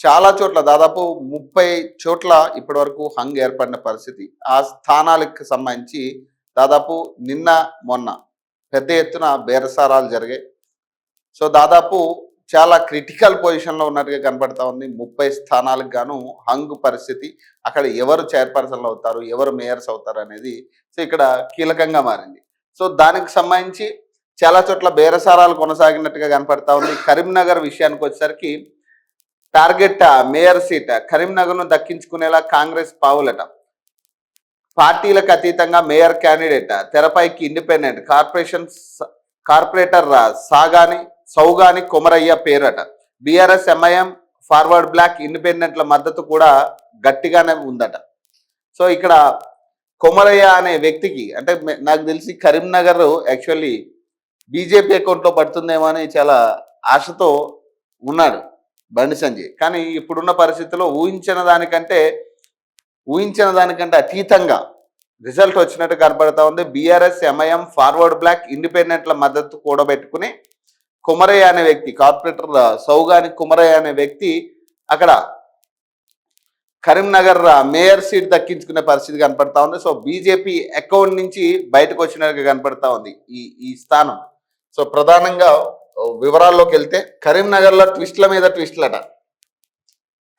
చాలా చోట్ల దాదాపు 30 చోట్ల ఇప్పటివరకు హంగ్ ఏర్పడిన పరిస్థితి. ఆ స్థానాలకు సంబంధించి దాదాపు నిన్న, మొన్న పెద్ద ఎత్తున బేరసారాలు జరిగాయి. సో, దాదాపు చాలా క్రిటికల్ పొజిషన్‌లో ఉన్నట్టుగా కనపడతా ఉంది. 30 స్థానాలకు గాను హంగ్ పరిస్థితి. అక్కడ ఎవరు చైర్పర్సన్‌లు అవుతారు? ఎవరు మేయర్స్ అవుతారు? అనేది సో, ఇక్కడ కీలకంగా మారింది. సో, దానికి సంబంధించి చాలా చోట్ల బేరసారాలు కొనసాగినట్టుగా కనపడతా ఉంది. కరీంనగర్ విషయానికొచ్చేసరికి టార్గెట్ మేయర్ సీట్ కరీంనగర్‌ను దక్కించుకునేలా కాంగ్రెస్ పావులట. పార్టీలకు అతీతంగా మేయర్ క్యాండిడేట్ తెరపైకి ఇండిపెండెంట్ కార్పొరేటర్ సౌగాని కొమరయ్య పేరట. బీఆర్ఎస్, ఎంఐఎం, ఫార్వర్డ్ బ్లాక్, ఇండిపెండెంట్ల మద్దతు కూడా గట్టిగానే ఉందట. సో ఇక్కడ కొమరయ్య అనే వ్యక్తికి అంటే నాకు తెలిసి కరీంనగర్ యాక్చువల్లీ బీజేపీ అకౌంట్లో పడుతుందేమో అని చాలా ఆశతో ఉన్నాడు బండి సంజయ్. కానీ ఇప్పుడున్న పరిస్థితుల్లో ఊహించిన దానికంటే అతీతంగా రిజల్ట్ వచ్చినట్టు కనబడతా ఉంది. బీఆర్ఎస్, ఎంఐఎం, ఫార్వర్డ్ బ్లాక్, ఇండిపెండెంట్ల మద్దతు కూడబెట్టుకుని కుమరయ్య అనే వ్యక్తి, కార్పొరేటర్ సౌగాని కుమరయ్య అనే వ్యక్తి అక్కడ కరీంనగర్ మేయర్ సీట్ దక్కించుకునే పరిస్థితి కనపడతా ఉంది. సో బీజేపీ అకౌంట్ నుంచి బయటకు వచ్చినట్టుగా కనపడతా ఉంది ఈ స్థానం. సో ప్రధానంగా వివరాల్లోకి వెళ్తే కరీంనగర్లో ట్విస్ట్ల మీద ట్విస్ట్లట.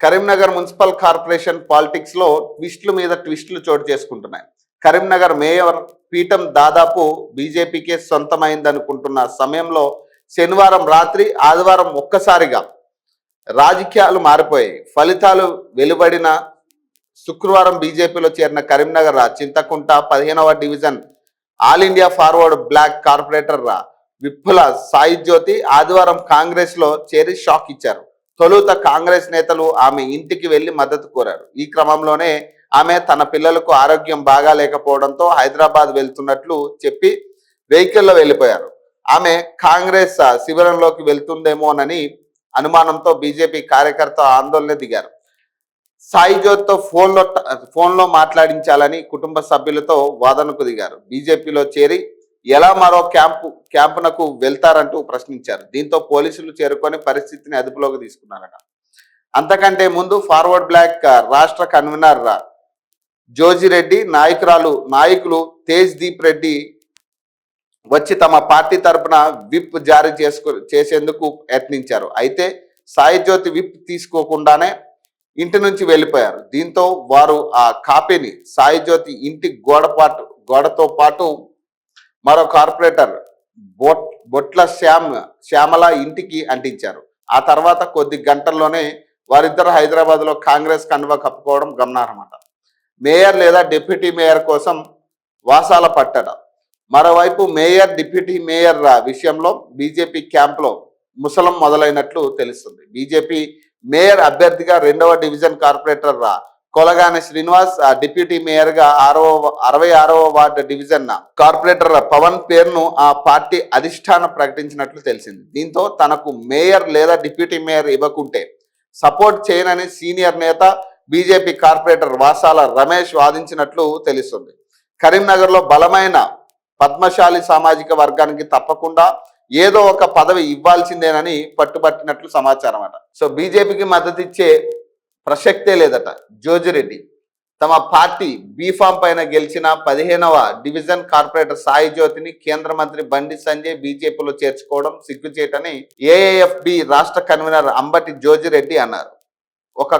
కరీంనగర్ మున్సిపల్ కార్పొరేషన్ పాలిటిక్స్ లో ట్విస్టుల మీద ట్విస్టులు చోటు చేసుకుంటున్నాయి. కరీంనగర్ మేయర్ పీఠం దాదాపు బీజేపీకే సొంతమైందనుకుంటున్న సమయంలో శనివారం రాత్రి, ఆదివారం ఒక్కసారిగా రాజకీయాలు మారిపోయాయి. ఫలితాలు వెలువడిన శుక్రవారం బీజేపీలో చేరిన కరీంనగర్ చింతకుంట 15వ division all India Forward Bloc corporator Vippula Sai Jyothi ఆదివారం కాంగ్రెస్ లో చేరి షాక్ ఇచ్చారు. తొలుత కాంగ్రెస్ నేతలు ఆమె ఇంటికి వెళ్లి మద్దతు కోరారు. ఈ క్రమంలోనే ఆమె తన పిల్లలకు ఆరోగ్యం బాగా లేకపోవడంతో హైదరాబాద్ వెళ్తున్నట్లు చెప్పి వెహికల్లో వెళ్ళిపోయారు. ఆమె కాంగ్రెస్ శిబిరంలోకి వెళ్తుందేమోనని అనుమానంతో బీజేపీ కార్యకర్త ఆందోళన దిగారు. సాయి జ్యోతితో ఫోన్లో మాట్లాడించాలని కుటుంబ సభ్యులతో వాదనకు దిగారు. బీజేపీలో చేరి ఎలా మరో క్యాంపునకు వెళ్తారంటూ ప్రశ్నించారు. దీంతో పోలీసులు చేరుకొని పరిస్థితిని అదుపులోకి తీసుకున్నారట. అంతకంటే ముందు ఫార్వర్డ్ బ్లాక్ రాష్ట్ర కన్వీనర్ జోజిరెడ్డి, నాయకులు తేజ్ దీప్ రెడ్డి వచ్చి తమ పార్టీ తరపున విప్ జారీ చేసేందుకు యత్నించారు. అయితే సాయి జ్యోతి విప్ తీసుకోకుండానే ఇంటి నుంచి వెళ్ళిపోయారు. దీంతో వారు ఆ కాపీని సాయి జ్యోతి ఇంటి గోడతో పాటు మరో కార్పొరేటర్ బొట్ల శ్యామల ఇంటికి అంటించారు. ఆ తర్వాత కొద్ది గంటల్లోనే వారిద్దరు హైదరాబాద్ లో కాంగ్రెస్ కండువా కప్పుకోవడం గమనార్హమట. మేయర్ లేదా డిప్యూటీ మేయర్ కోసం వాసాల పట్టడ. మరోవైపు మేయర్, డిప్యూటీ మేయర్ విషయంలో బీజేపీ క్యాంప్లో ముసలం మొదలైనట్లు తెలుస్తుంది. బీజేపీ మేయర్ అభ్యర్థిగా 2వ division corporator Kolagani Srinivas, deputy mayor గా 66వ వార్డు డివిజన్ కార్పొరేటర్ పవన్ పేరును ఆ పార్టీ అధిష్టానం ప్రకటించినట్లు తెలిసింది. దీంతో తనకు మేయర్ లేదా డిప్యూటీ మేయర్ ఇవ్వకుంటే సపోర్ట్ చేయనని సీనియర్ నేత బీజేపీ కార్పొరేటర్ వాసాల రమేష్ వాదించినట్లు తెలుస్తుంది. కరీంనగర్ లో బలమైన పద్మశాలి సామాజిక వర్గానికి తప్పకుండా ఏదో ఒక పదవి ఇవ్వాల్సిందేనని పట్టుబట్టినట్లు సమాచారం అట. సో బీజేపీకి మద్దతు ఇచ్చే ప్రసక్తే లేదట. జోజిరెడ్డి తమ పార్టీ బీఫామ్ పైన గెలిచిన 15వ డివిజన్ కార్పొరేటర్ సాయి జ్యోతిని కేంద్ర మంత్రి బండి సంజయ్ బీజేపీలో చేర్చుకోవడం సిగ్గుచేటని ఏఐఎఫ్బి రాష్ట్ర కన్వీనర్ అంబటి జోజిరెడ్డి అన్నారు. ఒక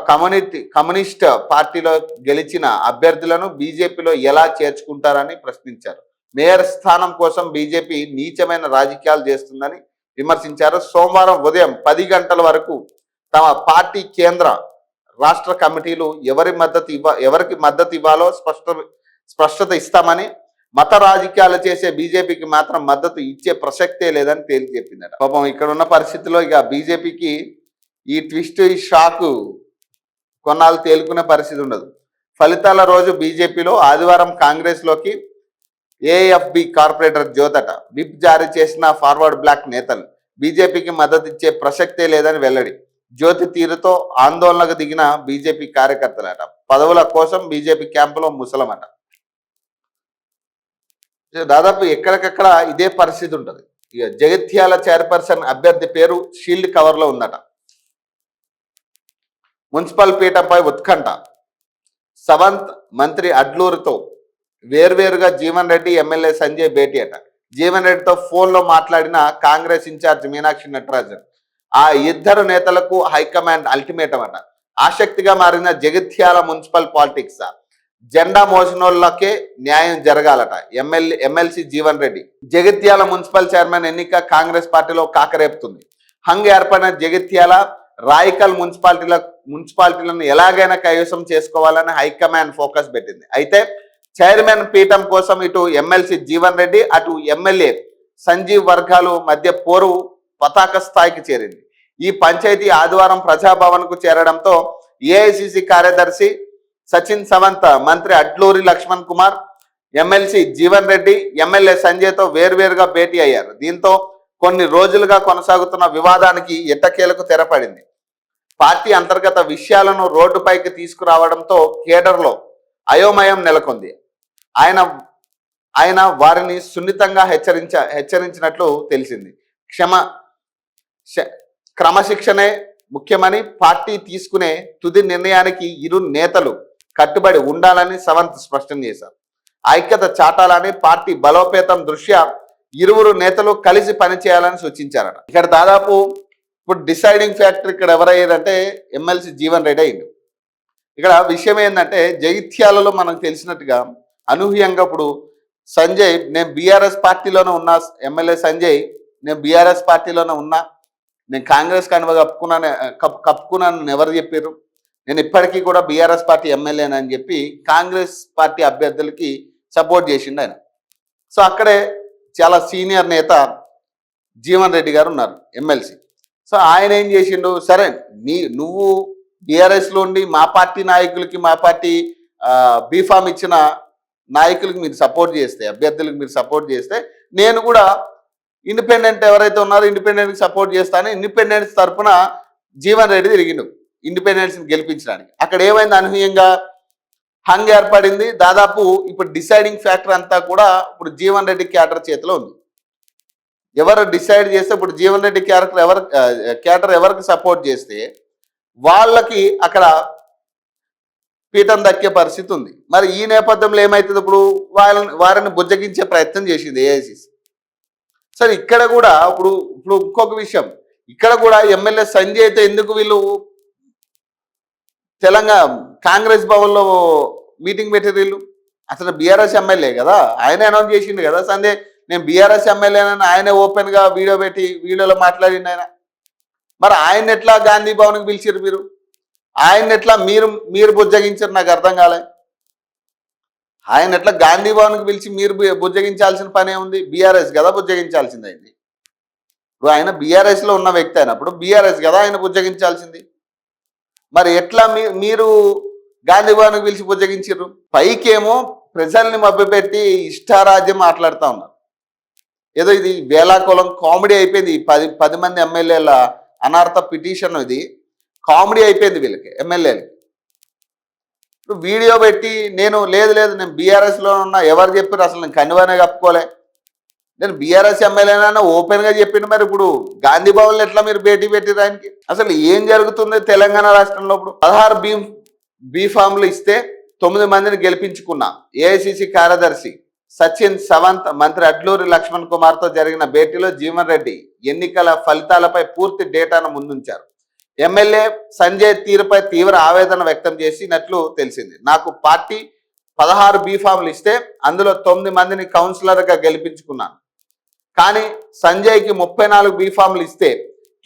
కమ్యూనిస్ట్ పార్టీలో గెలిచిన అభ్యర్థులను బీజేపీలో ఎలా చేర్చుకుంటారని ప్రశ్నించారు. మేయర్ స్థానం కోసం బీజేపీ నీచమైన రాజకీయాలు చేస్తుందని విమర్శించారు. సోమవారం ఉదయం 10 గంటల వరకు తమ పార్టీ కేంద్ర, రాష్ట్ర కమిటీలు ఎవరికి మద్దతు ఇవ్వాలో స్పష్టత ఇస్తామని, మత రాజకీయాలు చేసే బీజేపీకి మాత్రం మద్దతు ఇచ్చే ప్రసక్తే లేదని తేల్చి చెప్పిందట. పాపం ఇక్కడ ఉన్న పరిస్థితిలో ఇక బీజేపీకి ఈ ట్విస్ట్, ఈ షాకు కొన్నాళ్ళు తేలుకునే పరిస్థితి ఉండదు. ఫలితాల రోజు బీజేపీలో, ఆదివారం కాంగ్రెస్ లోకి ఏఎఫ్బి కార్పొరేటర్ జ్యోతట విప్ జారీ చేసిన ఫార్వర్డ్ బ్లాక్ నేతలు బీజేపీకి మద్దతు ఇచ్చే ప్రసక్తే లేదని వెల్లడి. జ్యోతి తీరుతో ఆందోళనకు దిగిన బీజేపీ కార్యకర్తలట. పదవుల కోసం బీజేపీ క్యాంపులో ముసలమట. దాదాపు ఎక్కడికక్కడ ఇదే పరిస్థితి ఉంటుంది. ఇక జగిత్యాల చైర్పర్సన్ అభ్యర్థి పేరు షీల్డ్ కవర్లో ఉందట. మున్సిపల్ పీఠంపై ఉత్కంఠ. సవంత్ మంత్రి అడ్లూరితో వేర్వేరుగా జీవన్ రెడ్డి ఎమ్మెల్యే సంజయ్ భేటీ అట. జీవన్ రెడ్డితో ఫోన్లో మాట్లాడిన కాంగ్రెస్ ఇన్ఛార్జ్ మీనాక్షి నటరాజన్. ఆ ఇద్దరు నేతలకు హైకమాండ్ అల్టిమేటం అట. ఆసక్తిగా మారిన జగిత్యాల మున్సిపల్ పాలిటిక్స్. జెండా మోసినోళ్లకే న్యాయం జరగాలట. MLC Jeevan Reddy. Jagtial municipal chairman ఎన్నిక కాంగ్రెస్ పార్టీలో కాకరేపుతుంది. హంగ్ ఏర్పడిన జగిత్యాల రాయికల్ మున్సిపాలిటీలను ఎలాగైనా కైవసం చేసుకోవాలని హైకమాండ్ ఫోకస్ పెట్టింది. అయితే చైర్మన్ పీఠం కోసం ఇటు ఎమ్మెల్సీ జీవన్ రెడ్డి, అటు ఎమ్మెల్యే సంజీవ్ వర్గాలు మధ్య పోరు పతాక స్థాయికి చేరింది. ఈ పంచాయతీ ఆదివారం ప్రజాభవన్కు చేరడంతో ఏఐసిసి కార్యదర్శి సచిన్ సవంత్, మంత్రి అడ్లూరి లక్ష్మణ్ కుమార్, ఎమ్మెల్సీ జీవన్ రెడ్డి, ఎమ్మెల్యే సంజయ్తో వేర్వేరుగా భేటీ అయ్యారు. దీంతో కొన్ని రోజులుగా కొనసాగుతున్న వివాదానికి ఎట్టకేలకు తెరపడింది. పార్టీ అంతర్గత విషయాలను రోడ్డుపైకి తీసుకురావడంతో కేడర్లో అయోమయం నెలకొంది. ఆయన వారిని సున్నితంగా హెచ్చరించినట్లు తెలిసింది. క్రమశిక్షణే ముఖ్యమని, పార్టీ తీసుకునే తుది నిర్ణయానికి ఇరు నేతలు కట్టుబడి ఉండాలని సవంత్ స్పష్టం చేశారు. ఐక్యత చాటాలని, పార్టీ బలోపేతం దృష్ట్యా ఇరువురు నేతలు కలిసి పనిచేయాలని సూచించారట. ఇక్కడ దాదాపు ఇప్పుడు డిసైడింగ్ ఫ్యాక్టర్ ఇక్కడ ఎవరయ్యారంటే ఎమ్మెల్సీ జీవన్ రెడ్డి అయింది. ఇక్కడ విషయం ఏంటంటే జగిత్యాలలో మనకు తెలిసినట్టుగా అనూహ్యంగా ఇప్పుడు సంజయ్, నేను బీఆర్ఎస్ పార్టీలోనే ఉన్నా, ఎమ్మెల్యే సంజయ్ నేను బీఆర్ఎస్ పార్టీలోనే ఉన్నా, నేను కాంగ్రెస్ కనుక కప్పుకున్నాను ఎవరు చెప్పారు, నేను ఇప్పటికీ కూడా బీఆర్ఎస్ పార్టీ ఎమ్మెల్యేనని చెప్పి కాంగ్రెస్ పార్టీ అభ్యర్థులకి సపోర్ట్ చేసిండు ఆయన. సో అక్కడే చాలా సీనియర్ నేత జీవన్ రెడ్డి గారు ఉన్నారు ఎమ్మెల్సీ. సో ఆయన ఏం చేసిండు, సరే నువ్వు బీఆర్ఎస్లో ఉండి మా పార్టీ నాయకులకి, మా పార్టీ బీఫామ్ ఇచ్చిన నాయకులకి మీరు సపోర్ట్ చేస్తే, అభ్యర్థులకు మీరు సపోర్ట్ చేస్తే, నేను కూడా ఇండిపెండెంట్ ఎవరైతే ఉన్నారో ఇండిపెండెంట్కి సపోర్ట్ చేస్తాను. ఇండిపెండెన్స్ తరఫున జీవన్ రెడ్డి తిరిగిండు ఇండిపెండెన్స్ని గెలిపించడానికి. అక్కడ ఏమైంది, అనూహ్యంగా హంగ్ ఏర్పడింది. దాదాపు ఇప్పుడు డిసైడింగ్ ఫ్యాక్టర్ అంతా కూడా ఇప్పుడు జీవన్ రెడ్డి క్యాడర్ చేతిలో ఉంది. ఎవరు డిసైడ్ చేస్తే ఇప్పుడు జీవన్ రెడ్డి క్యాడర్ ఎవరికి సపోర్ట్ చేస్తే వాళ్ళకి అక్కడ పీఠం దక్కే పరిస్థితి ఉంది. మరి ఈ నేపథ్యంలో ఏమవుతుంది, ఇప్పుడు వారిని బుజ్జగించే ప్రయత్నం చేసింది ఏఐసిసి. సరే ఇక్కడ కూడా ఇప్పుడు ఇంకొక విషయం, ఇక్కడ కూడా ఎమ్మెల్యే సంజయ్ అయితే ఎందుకు వీళ్ళు తెలంగాణ కాంగ్రెస్ భవన్లో మీటింగ్ పెట్టారు వీళ్ళు? అసలు బీఆర్ఎస్ ఎమ్మెల్యే కదా, ఆయన అనౌన్స్ చేసిండు కదా సంజయ్ నేను బీఆర్ఎస్ ఎమ్మెల్యేనని ఆయనే ఓపెన్గా వీడియో పెట్టి వీడియోలో మాట్లాడిండు ఆయన. మరి ఆయన ఎట్లా గాంధీ భవన్కి పిలిచారు మీరు? ఆయన ఎట్లా మీరు బుజ్జగించారు? నాకు అర్థం కాలే. ఆయన ఎట్లా గాంధీ భవన్కి పిలిచి మీరు బుజ్జగించాల్సిన పనే ఉంది? బీఆర్ఎస్ కదా బుజ్జగించాల్సింది అయింది. ఇప్పుడు ఆయన బీఆర్ఎస్లో ఉన్న వ్యక్తి అయినప్పుడు బీఆర్ఎస్ కదా ఆయన బుజ్జగించాల్సింది. మరి ఎట్లా మీరు గాంధీ భవన్కి పిలిచి బుజ్జగించారు? పైకేమో ప్రజల్ని మభ్యపెట్టి ఇష్టారాజ్యం మాట్లాడుతూ ఉన్నారు. ఏదో ఇది వేలాకోలం కామెడీ అయిపోయింది. 10 మంది ఎమ్మెల్యేల అనార్థ పిటిషన్ ఇది కామెడీ అయిపోయింది వీళ్ళకి, ఎమ్మెల్యేలకి. వీడియో పెట్టి నేను నేను బీఆర్ఎస్లో ఉన్నా, ఎవరు చెప్పారు? అసలు నేను కన్నువనే కప్పుకోలే, నేను బీఆర్ఎస్ ఎమ్మెల్యేనైనా ఓపెన్గా చెప్పిండు. మరి ఇప్పుడు గాంధీ భవన్లో ఎట్లా మీరు భేటీ పెట్టిరు ఆయనకి? అసలు ఏం జరుగుతుంది తెలంగాణ రాష్ట్రంలో? ఇప్పుడు 16 బీఫామ్లు ఇస్తే 9 మందిని గెలిపించుకున్న ఏఐసిసి కార్యదర్శి సచిన్ సవంత్, మంత్రి అడ్లూరి లక్ష్మణ్ కుమార్తో జరిగిన భేటీలో జీవన్ రెడ్డి ఎన్నికల ఫలితాలపై పూర్తి డేటాను ముందుంచారు. ఎమ్మెల్యే సంజయ్ తీరుపై తీవ్ర ఆవేదన వ్యక్తం చేసినట్లు తెలిసింది. నాకు పార్టీ 16 బీఫామ్లు ఇస్తే అందులో 9 మందిని కౌన్సిలర్గా గెలిపించుకున్నాను, కానీ సంజయ్కి 34 బీఫామ్లు ఇస్తే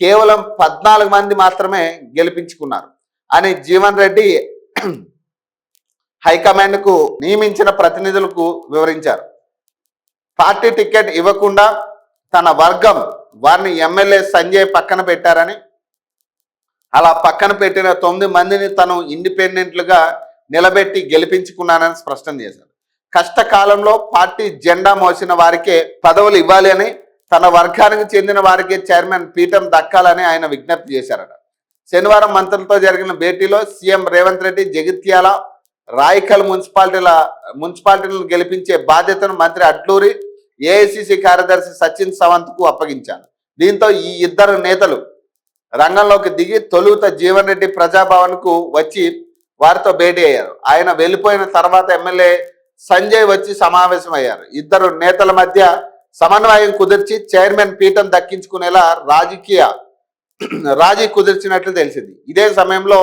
కేవలం 14 మంది మాత్రమే గెలిపించుకున్నారు అని జీవన్ రెడ్డి హైకమాండ్కు నియమించిన ప్రతినిధులకు వివరించారు. పార్టీ టికెట్ ఇవ్వకుండా తన వర్గం వారిని ఎమ్మెల్యే సంజయ్ పక్కన పెట్టారని, అలా పక్కన పెట్టిన 9 మందిని తను ఇండిపెండెంట్లుగా నిలబెట్టి గెలిపించుకున్నానని స్పష్టం చేశారు. కష్టకాలంలో పార్టీ జెండా మోసిన వారికే పదవులు ఇవ్వాలి అని, తన వర్గానికి చెందిన వారికే చైర్మన్ పీఠం దక్కాలని ఆయన విజ్ఞప్తి చేశారట. శనివారం మంత్రులతో జరిగిన భేటీలో సీఎం రేవంత్ రెడ్డి జగిత్యాల, రాయికల్ మున్సిపాలిటీలను గెలిపించే బాధ్యతను మంత్రి అడ్లూరి, ఏఐసిసి కార్యదర్శి సచిన్ సవంత్కు అప్పగించారు. దీంతో ఈ ఇద్దరు నేతలు రంగంలోకి దిగి తొలుత జీవన్ రెడ్డి ప్రజాభవన్కు వచ్చి వారితో భేటీ అయ్యారు. ఆయన వెళ్ళిపోయిన తర్వాత ఎమ్మెల్యే సంజయ్ వచ్చి సమావేశం అయ్యారు. ఇద్దరు నేతల మధ్య సమన్వయం కుదిర్చి చైర్మన్ పీఠం దక్కించుకునేలా రాజీ కుదిర్చినట్లు తెలిసింది. ఇదే సమయంలో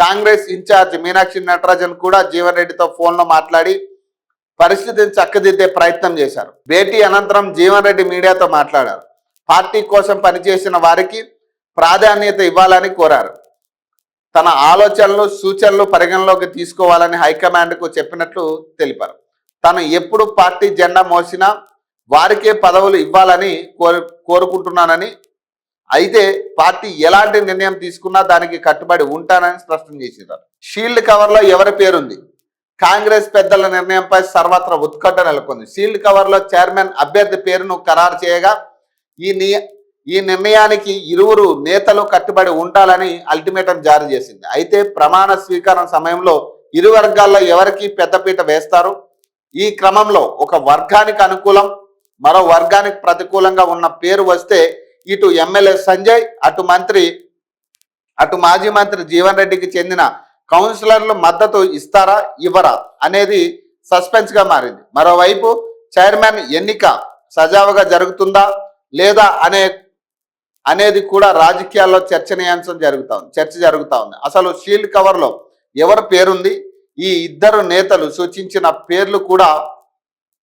కాంగ్రెస్ ఇన్ఛార్జ్ మీనాక్షి నటరాజన్ కూడా జీవన్ రెడ్డితో ఫోన్లో మాట్లాడి పరిస్థితిని చక్కదిద్దే ప్రయత్నం చేశారు. భేటీ అనంతరం జీవన్ రెడ్డి మీడియాతో మాట్లాడారు. పార్టీ కోసం పనిచేసిన వారికి ప్రాధాన్యత ఇవ్వాలని కోరారు. తన ఆలోచనలు సూచనలు పరిగణలోకి తీసుకోవాలని హైకమాండ్కు చెప్పినట్లు తెలిపారు. తను ఎప్పుడు పార్టీ జెండా మోసినా వారికే పదవులు ఇవ్వాలని కోరుకుంటున్నానని, అయితే పార్టీ ఎలాంటి నిర్ణయం తీసుకున్నా దానికి కట్టుబడి ఉంటానని స్పష్టం చేశారు. షీల్డ్ కవర్లో ఎవరి పేరుంది? కాంగ్రెస్ పెద్దల నిర్ణయంపై సర్వత్రా ఉత్కంఠ నెలకొంది. షీల్డ్ కవర్లో చైర్మన్ అభ్యర్థి పేరును ఖరారు చేయగా ఈ నిర్ణయానికి ఇరువురు నేతలు కట్టుబడి ఉండాలని అల్టిమేటం జారీ చేసింది. అయితే ప్రమాణ స్వీకారం సమయంలో ఇరు వర్గాల్లో ఎవరికి పెద్దపీట వేస్తారు? ఈ క్రమంలో ఒక వర్గానికి అనుకూలం మరో వర్గానికి ప్రతికూలంగా ఉన్న పేరు వస్తే ఇటు ఎమ్మెల్యే సంజయ్ అటు మాజీ మంత్రి జీవన్ రెడ్డికి చెందిన కౌన్సిలర్లు మద్దతు ఇస్తారా ఇవ్వరా అనేది సస్పెన్స్ గా మారింది. మరోవైపు చైర్మన్ ఎన్నిక సజావుగా జరుగుతుందా లేదా అనేది కూడా రాజకీయాల్లో చర్చ జరుగుతా ఉంది. అసలు షీల్డ్ కవర్ లో ఎవరి పేరుంది? ఈ ఇద్దరు నేతలు సూచించిన పేర్లు కూడా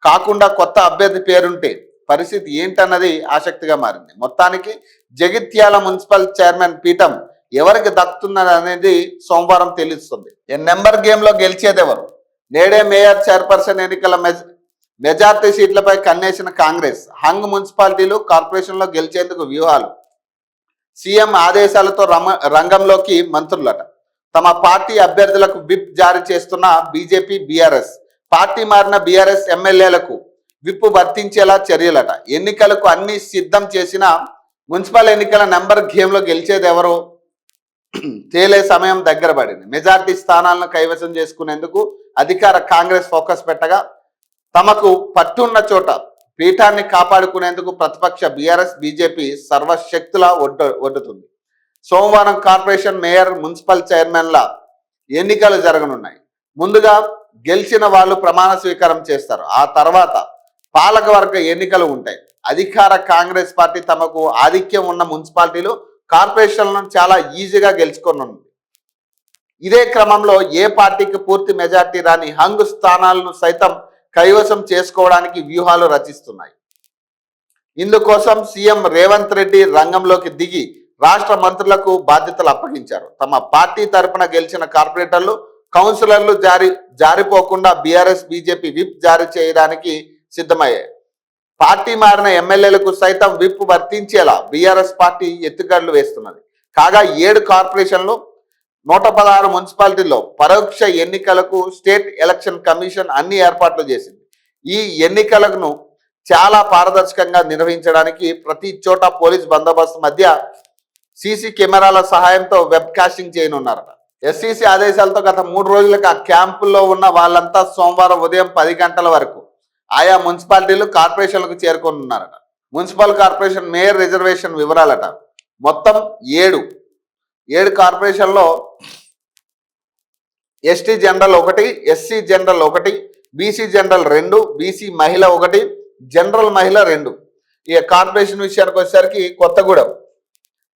కాకుండా కొత్త అభ్యర్థి పేరుంటే పరిస్థితి ఏంటన్నది ఆసక్తిగా మారింది. మొత్తానికి జగిత్యాల మున్సిపల్ చైర్మన్ పీఠం ఎవరికి దక్కుతున్నది అనేది సోమవారం తెలుస్తుంది. నెంబర్ గేమ్ లో గెలిచేదెవరు? నేడే మేయర్ చైర్పర్సన్ ఎన్నికల మెజార్టీ సీట్లపై కన్నేసిన కాంగ్రెస్ హంగ్ మున్సిపాలిటీలు కార్పొరేషన్లో గెలిచేందుకు వ్యూహాలు. సీఎం ఆదేశాలతో రంగంలోకి మంత్రులట. తమ పార్టీ అభ్యర్థులకు విప్ జారీ చేస్తున్న బీజేపీ బీఆర్ఎస్. పార్టీ మారిన బీఆర్ఎస్ ఎమ్మెల్యేలకు విప్ వర్తించేలా చర్యలట. ఎన్నికలకు అన్ని సిద్ధం చేసిన మున్సిపల్ ఎన్నికల నెంబర్ గేమ్లో గెలిచేది ఎవరు తేలే సమయం దగ్గర పడింది. మెజార్టీ స్థానాలను కైవసం చేసుకునేందుకు అధికార కాంగ్రెస్ ఫోకస్ పెట్టగా తమకు పట్టున్న చోట పీఠాన్ని కాపాడుకునేందుకు ప్రతిపక్ష బీఆర్ఎస్ బీజేపీ సర్వశక్తులా ఒడ్డుతుంది. సోమవారం కార్పొరేషన్ మేయర్ మున్సిపల్ చైర్మన్ల ఎన్నికలు జరగనున్నాయి. ముందుగా గెలిచిన వాళ్ళు ప్రమాణ స్వీకారం చేస్తారు. ఆ తర్వాత పాలకవర్గ ఎన్నికలు ఉంటాయి. అధికార కాంగ్రెస్ పార్టీ తమకు ఆధిక్యం ఉన్న మున్సిపాలిటీలు కార్పొరేషన్లను చాలా ఈజీగా గెలుచుకోనుంది. ఇదే క్రమంలో ఏ పార్టీకి పూర్తి మెజార్టీ రాని హంగు స్థానాలను సైతం కైవసం చేసుకోవడానికి వ్యూహాలు రచిస్తున్నాయి. ఇందుకోసం సీఎం రేవంత్ రెడ్డి రంగంలోకి దిగి రాష్ట్ర మంత్రులకు బాధ్యతలు అప్పగించారు. తమ పార్టీ తరపున గెలిచిన కార్పొరేటర్లు కౌన్సిలర్లు జారిపోకుండా బీఆర్ఎస్ బీజేపీ విప్ జారీ చేయడానికి సిద్ధమయ్యాయి. పార్టీ మారిన ఎమ్మెల్యేలకు సైతం విప్ వర్తించేలా బీఆర్ఎస్ పార్టీ ఎత్తుగడలు వేస్తున్నది. కాగా 7 కార్పొరేషన్లు 116 మున్సిపాలిటీల్లో పరోక్ష ఎన్నికలకు స్టేట్ ఎలక్షన్ కమిషన్ అన్ని ఏర్పాట్లు చేసింది. ఈ ఎన్నికలను చాలా పారదర్శకంగా నిర్వహించడానికి ప్రతి చోట పోలీస్ బందోబస్తు మధ్య సీసీ కెమెరాల సహాయంతో వెబ్ కాస్టింగ్ చేయనున్నారట. ఎస్సీసీ ఆదేశాలతో గత 3 రోజులకు ఆ క్యాంపుల్లో ఉన్న వాళ్ళంతా సోమవారం ఉదయం 10 గంటల వరకు ఆయా మున్సిపాలిటీలు కార్పొరేషన్లకు చేరుకోనున్నారట. మున్సిపల్ కార్పొరేషన్ మేయర్ రిజర్వేషన్ వివరాలట. మొత్తం 7 కార్పొరేషన్లో ST general 1, SC general 1, BC general 2, BC మహిళ 1, జనరల్ మహిళ 2. ఈ కార్పొరేషన్ విషయానికి వచ్చేసరికి కొత్తగూడెం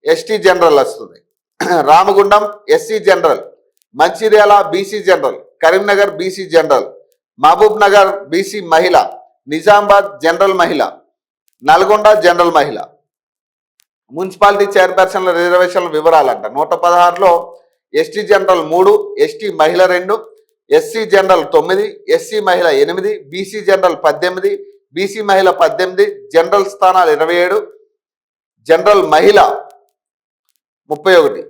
ఎస్టీ జనరల్ వస్తుంది, Ramagundam SC general, Mancherial BC general, Karimnagar BC general, Mahabub Nagar BC మహిళ, నిజామాబాద్ జనరల్ మహిళ, నల్గొండ జనరల్ మహిళ. మున్సిపాలిటీ చైర్పర్సన్ల రిజర్వేషన్ల వివరాలంట. 116లో ఎస్టీ జనరల్ 3, ఎస్టీ మహిళ 2, ఎస్సీ జనరల్ 9, ఎస్సీ మహిళ 8, బీసీ జనరల్ 18, బీసీ మహిళ 18, జనరల్ స్థానాలు 27, జనరల్ మహిళ 31.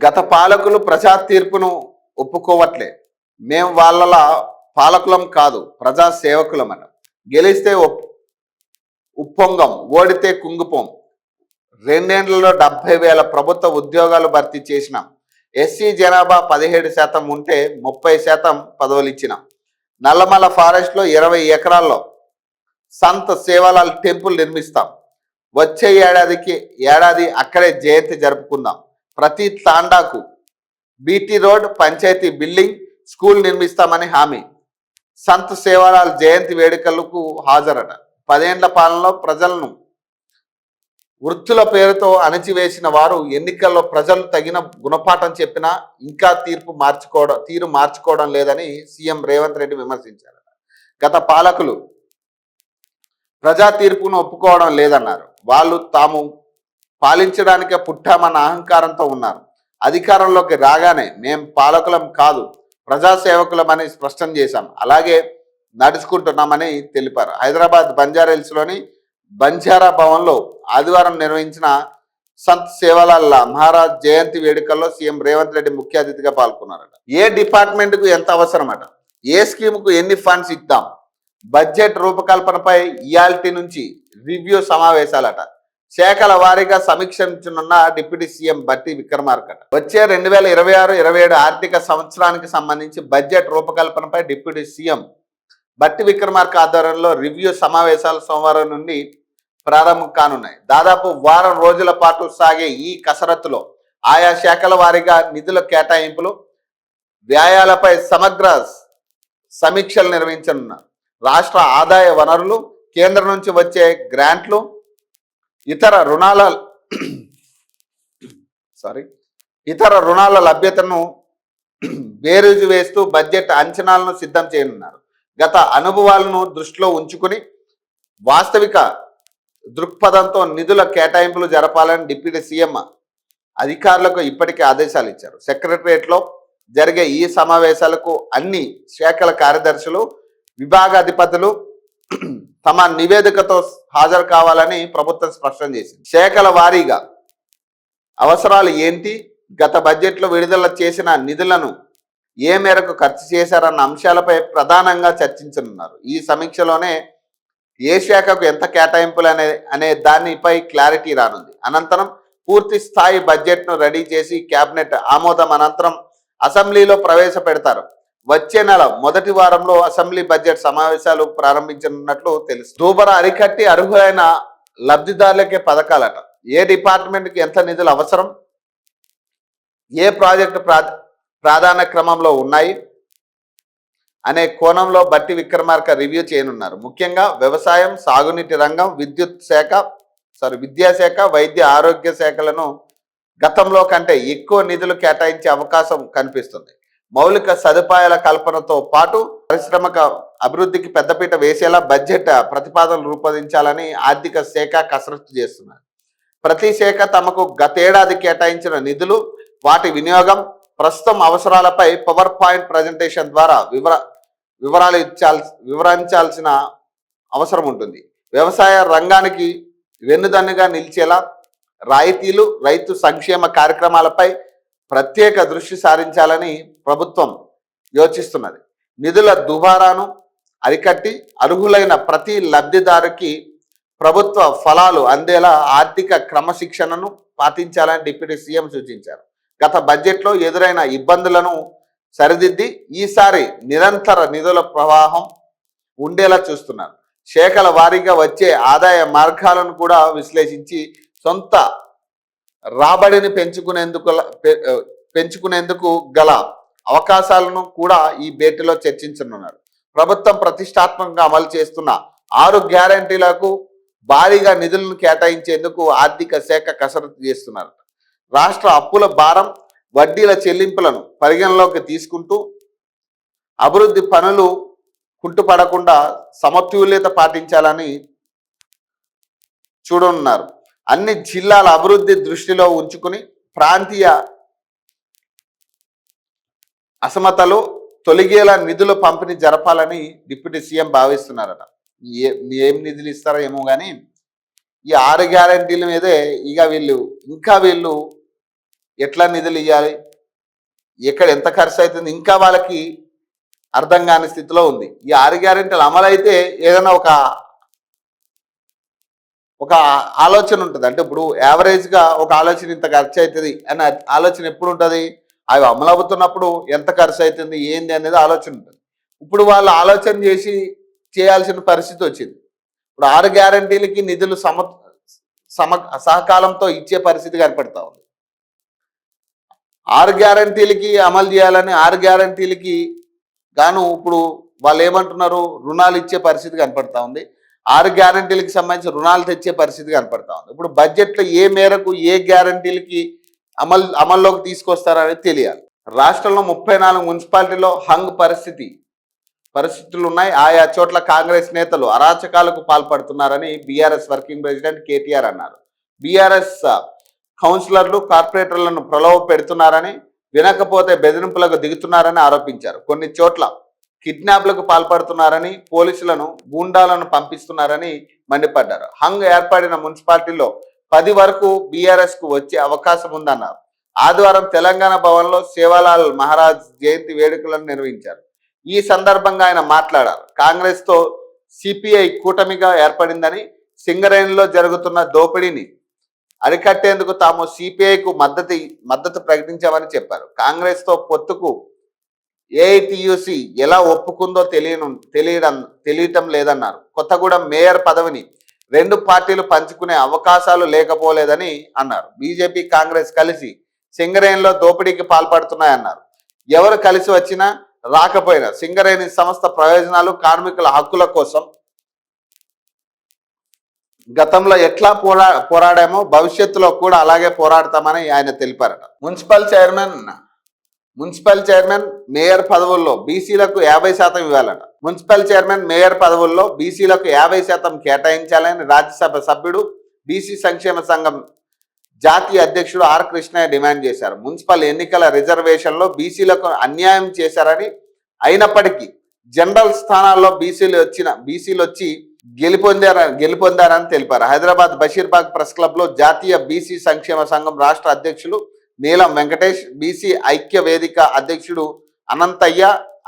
గత పాలకులు ప్రజా తీర్పును ఒప్పుకోవట్లే. మేం వాళ్ళ పాలకులం కాదు, ప్రజా సేవకులమట. గెలిస్తే ఉప్పొంగం, ఓడితే కుంగిపోం. 2 ఏళ్లలో 70,000 ప్రభుత్వ ఉద్యోగాలు భర్తీ చేసినాం. ఎస్సీ జనాభా 17% ఉంటే 30% పదవులు ఇచ్చినాం. నల్లమల ఫారెస్ట్లో 20 ఎకరాల్లో సంత్ సేవాలాల్ టెంపుల్ నిర్మిస్తాం. వచ్చే ఏడాది అక్కడే జయంతి జరుపుకుందాం. ప్రతి తాండాకు BT road, panchayat building, school నిర్మిస్తామని హామీ. సంత్ సేవాలాల్ జయంతి వేడుకలకు హాజరట. 10 ఏండ్ల పాలనలో ప్రజలను వృత్తుల పేరుతో అణచివేసిన వారు ఎన్నికల్లో ప్రజలు తగిన గుణపాఠం చెప్పినా ఇంకా తీరు మార్చుకోవడం లేదని సీఎం రేవంత్ రెడ్డి విమర్శించారు. గత పాలకులు ప్రజా తీర్పును ఒప్పుకోవడం లేదన్నారు. వాళ్ళు తాము పాలించడానికే పుట్టామన్న అహంకారంతో ఉన్నారు. అధికారంలోకి రాగానే మేం పాలకులం కాదు, ప్రజాసేవకులమని స్పష్టం చేశాం. అలాగే నడుచుకుంటున్నామని తెలిపారు. హైదరాబాద్ బంజారాహిల్స్లోని బంజారా భవన్లో ఆదివారం నిర్వహించిన సంత్ సేవాలాల్ మహారాజ్ జయంతి వేడుకల్లో సీఎం రేవంత్ రెడ్డి ముఖ్య అతిథిగా పాల్గొన్నారట. ఏ డిపార్ట్మెంట్కు ఎంత అవసరమట, ఏ స్కీముకు ఎన్ని ఫండ్స్ ఇద్దాం, బడ్జెట్ రూపకల్పనపై ఇయాల్టీ నుంచి రివ్యూ సమావేశాలట. శాఖల వారీగా సమీక్షించనున్న డిప్యూటీ సీఎం బట్టి విక్రమార్కట. వచ్చే 2026-27 ఆర్థిక సంవత్సరానికి సంబంధించి బడ్జెట్ రూపకల్పనపై డిప్యూటీ సీఎం బట్టి విక్రమార్క ఆధ్వర్యంలో రివ్యూ సమావేశాలు సోమవారం నుండి ప్రారంభం కానున్నాయి. దాదాపు వారం రోజుల పాటు సాగే ఈ కసరత్తులో ఆయా శాఖల వారీగా నిధుల కేటాయింపులు, వ్యయాలపై సమగ్ర సమీక్షలు నిర్వహించనున్నారు. రాష్ట్ర ఆదాయ వనరులు, కేంద్రం నుంచి వచ్చే గ్రాంట్లు, ఇతర రుణాల లభ్యతను బేరీజు వేస్తూ బడ్జెట్ అంచనాలను సిద్ధం చేయనున్నారు. గత అనుభవాలను దృష్టిలో ఉంచుకుని వాస్తవిక దృక్పథంతో నిధుల కేటాయింపులు జరపాలని డిప్యూటీ సీఎం అధికారులకు ఇప్పటికే ఆదేశాలు ఇచ్చారు. సెక్రటరియట్లో జరిగే ఈ సమావేశాలకు అన్ని శాఖల కార్యదర్శులు, విభాగాధిపతులు తమ నివేదికతో హాజరు కావాలని ప్రభుత్వం స్పష్టం చేసింది. శాఖల వారీగా అవసరాలు ఏంటి, గత బడ్జెట్లో విడుదల చేసిన నిధులను ఏ మేరకు ఖర్చు చేశారన్న అంశాలపై ప్రధానంగా చర్చించనున్నారు. ఈ సమీక్షలోనే ఏ శాఖకు ఎంత కేటాయింపులు అనే దానిపై క్లారిటీ రానుంది. అనంతరం పూర్తి స్థాయి బడ్జెట్ను రెడీ చేసి కేబినెట్ ఆమోదం అనంతరం అసెంబ్లీలో ప్రవేశపెడతారు. వచ్చే నెల మొదటి వారంలో అసెంబ్లీ బడ్జెట్ సమావేశాలు ప్రారంభించనున్నట్లు తెలుసు. దూబర అరికట్టి అర్హులైన లబ్ధిదారులకే పథకాలట. ఏ డిపార్ట్మెంట్కి ఎంత నిధులు అవసరం, ఏ ప్రాజెక్టు ప్రాధాన్య క్రమంలో ఉన్నాయి అనే కోణంలో బట్టి విక్రమార్క రివ్యూ చేయనున్నారు. ముఖ్యంగా వ్యవసాయం, సాగునీటి రంగం, విద్యాశాఖ, వైద్య ఆరోగ్య శాఖలను గతంలో కంటే ఎక్కువ నిధులు కేటాయించే అవకాశం కనిపిస్తుంది. మౌలిక సదుపాయాల కల్పనతో పాటు పారిశ్రామిక అభివృద్ధికి పెద్దపీట వేసేలా బడ్జెట్ ప్రతిపాదనలు రూపొందించాలని ఆర్థిక శాఖ కసరత్తు చేస్తున్నారు. ప్రతి శాఖ తమకు గతేడాది కేటాయించిన నిధులు, వాటి వినియోగం, ప్రస్తుతం అవసరాలపై పవర్ పాయింట్ ప్రజెంటేషన్ ద్వారా వివరించాల్సిన అవసరం ఉంటుంది. వ్యవసాయ రంగానికి వెన్నుదన్నుగా నిలిచేలా రాయితీలు, రైతు సంక్షేమ కార్యక్రమాలపై ప్రత్యేక దృష్టి సారించాలని ప్రభుత్వం యోచిస్తున్నది. నిధుల దుబారాను అరికట్టి అర్హులైన ప్రతి లబ్ధిదారుకి ప్రభుత్వ ఫలాలు అందేలా ఆర్థిక క్రమశిక్షణను పాటించాలని డిప్యూటీ సీఎం సూచించారు. గత బడ్జెట్లో ఎదురైన ఇబ్బందులను సరిదిద్ది ఈసారి నిరంతర నిధుల ప్రవాహం ఉండేలా చూస్తున్నారు. శాఖల వారీగా వచ్చే ఆదాయ మార్గాలను కూడా విశ్లేషించి సొంత రాబడిని పెంచుకునేందుకు గల అవకాశాలను కూడా ఈ భేటీలో చర్చించనున్నారు. ప్రభుత్వం ప్రతిష్టాత్మకంగా అమలు చేస్తున్న 6 గ్యారంటీలకు భారీగా నిధులను కేటాయించేందుకు ఆర్థిక శాఖ కసరత్తు చేస్తున్నారు. రాష్ట్ర అప్పుల భారం, వడ్డీల చెల్లింపులను పరిగణలోకి తీసుకుంటూ అభివృద్ధి పనులు కుంటుపడకుండా సమతుల్యత పాటించాలని చూడనున్నారు. అన్ని జిల్లాల అభివృద్ధి దృష్టిలో ఉంచుకుని ప్రాంతీయ అసమతలు తొలగేలా నిధుల పంపిణీ జరపాలని డిప్యూటీ సీఎం భావిస్తున్నారట. ఏం నిధులు ఇస్తారో ఏమో కానీ ఈ 6 గ్యారంటీల మీదే వీళ్ళు ఎట్లా నిధులు ఇవ్వాలి, ఎక్కడ ఎంత ఖర్చు అవుతుంది ఇంకా వాళ్ళకి అర్థం కాని స్థితిలో ఉంది. ఈ 6 గ్యారంటీలు అమలైతే ఏదైనా ఒక ఆలోచన ఉంటుంది. అంటే ఇప్పుడు యావరేజ్గా ఒక ఆలోచన ఇంత ఖర్చు అవుతుంది అనే ఆలోచన ఎప్పుడు ఉంటుంది, అవి అమలు అవుతున్నప్పుడు ఎంత ఖర్చు అవుతుంది ఏంది అనేది ఆలోచన ఉంటుంది. ఇప్పుడు వాళ్ళు ఆలోచన చేయాల్సిన పరిస్థితి వచ్చింది. ఇప్పుడు 6 గ్యారంటీలకి నిధులు సహకాలంతో ఇచ్చే పరిస్థితి కనపడతా ఉంది. 6 గ్యారంటీలకి అమలు చేయాలని 6 గ్యారంటీలకి గాను ఇప్పుడు వాళ్ళు ఏమంటున్నారు, రుణాలు ఇచ్చే పరిస్థితి కనపడతా ఉంది. 6 గ్యారంటీలకు సంబంధించి రుణాలు తెచ్చే పరిస్థితి కనపడతా ఉంది. ఇప్పుడు బడ్జెట్లో ఏ మేరకు ఏ గ్యారంటీలకి అమల్లోకి తీసుకొస్తారనేది తెలియాలి. రాష్ట్రంలో 34 మున్సిపాలిటీలో హంగ్ పరిస్థితులు ఉన్నాయి. ఆయా చోట్ల కాంగ్రెస్ నేతలు అరాచకాలకు పాల్పడుతున్నారని బీఆర్ఎస్ వర్కింగ్ ప్రెసిడెంట్ కేటీఆర్ అన్నారు. బీఆర్ఎస్ కౌన్సిలర్లు కార్పొరేటర్లను ప్రలోభ పెడుతున్నారని, వినకపోతే బెదిరింపులకు దిగుతున్నారని ఆరోపించారు. కొన్ని చోట్ల కిడ్నాప్లకు పాల్పడుతున్నారని, పోలీసులను గూండాలను పంపిస్తున్నారని మండిపడ్డారు. హంగ్ ఏర్పడిన మున్సిపాలిటీలో 10 వరకు బీఆర్ఎస్ కు వచ్చే అవకాశం ఉందన్నారు. ఆదివారం తెలంగాణ భవన్లో సేవాలాల్ మహారాజ్ జయంతి వేడుకలను నిర్వహించారు. ఈ సందర్భంగా ఆయన మాట్లాడారు. కాంగ్రెస్ తో సిపిఐ కూటమిగా ఏర్పడిందని, సింగరేణిలో జరుగుతున్న దోపిడీని అరికట్టేందుకు తాము సిపిఐకు మద్దతు ప్రకటించామని చెప్పారు. కాంగ్రెస్ తో పొత్తుకు ఏఐటియుసి ఎలా ఒప్పుకుందో తెలియటం లేదన్నారు. కొత్తగూడెం మేయర్ పదవిని 2 పార్టీలు పంచుకునే అవకాశాలు లేకపోలేదని అన్నారు. బీజేపీ కాంగ్రెస్ కలిసి సింగరేణిలో దోపిడీకి పాల్పడుతున్నాయన్నారు. ఎవరు కలిసి వచ్చినా రాకపోయినా సింగరేణి సంస్థ ప్రయోజనాలు, కార్మికుల హక్కుల కోసం గతంలో ఎట్లా పోరాడామో భవిష్యత్తులో కూడా అలాగే పోరాడతామని ఆయన తెలిపారట. మున్సిపల్ చైర్మన్ మేయర్ పదవుల్లో బీసీలకు 50% ఇవ్వాలట. మున్సిపల్ చైర్మన్ మేయర్ పదవుల్లో బీసీలకు 50% కేటాయించాలని రాజ్యసభ సభ్యుడు, బీసీ సంక్షేమ సంఘం జాతీయ అధ్యక్షుడు ఆర్ కృష్ణయ్య డిమాండ్ చేశారు. మున్సిపల్ ఎన్నికల రిజర్వేషన్లో బీసీలకు అన్యాయం చేశారని, అయినప్పటికీ జనరల్ స్థానాల్లో బీసీలు వచ్చి గెలుపొందారని తెలిపారు. హైదరాబాద్ బషీర్బాగ్ ప్రెస్ క్లబ్ లో జాతీయ బీసీ సంక్షేమ సంఘం రాష్ట్ర అధ్యక్షులు నీలం వెంకటేష్, బీసీ ఐక్య వేదిక అధ్యక్షుడు అనంతయ్య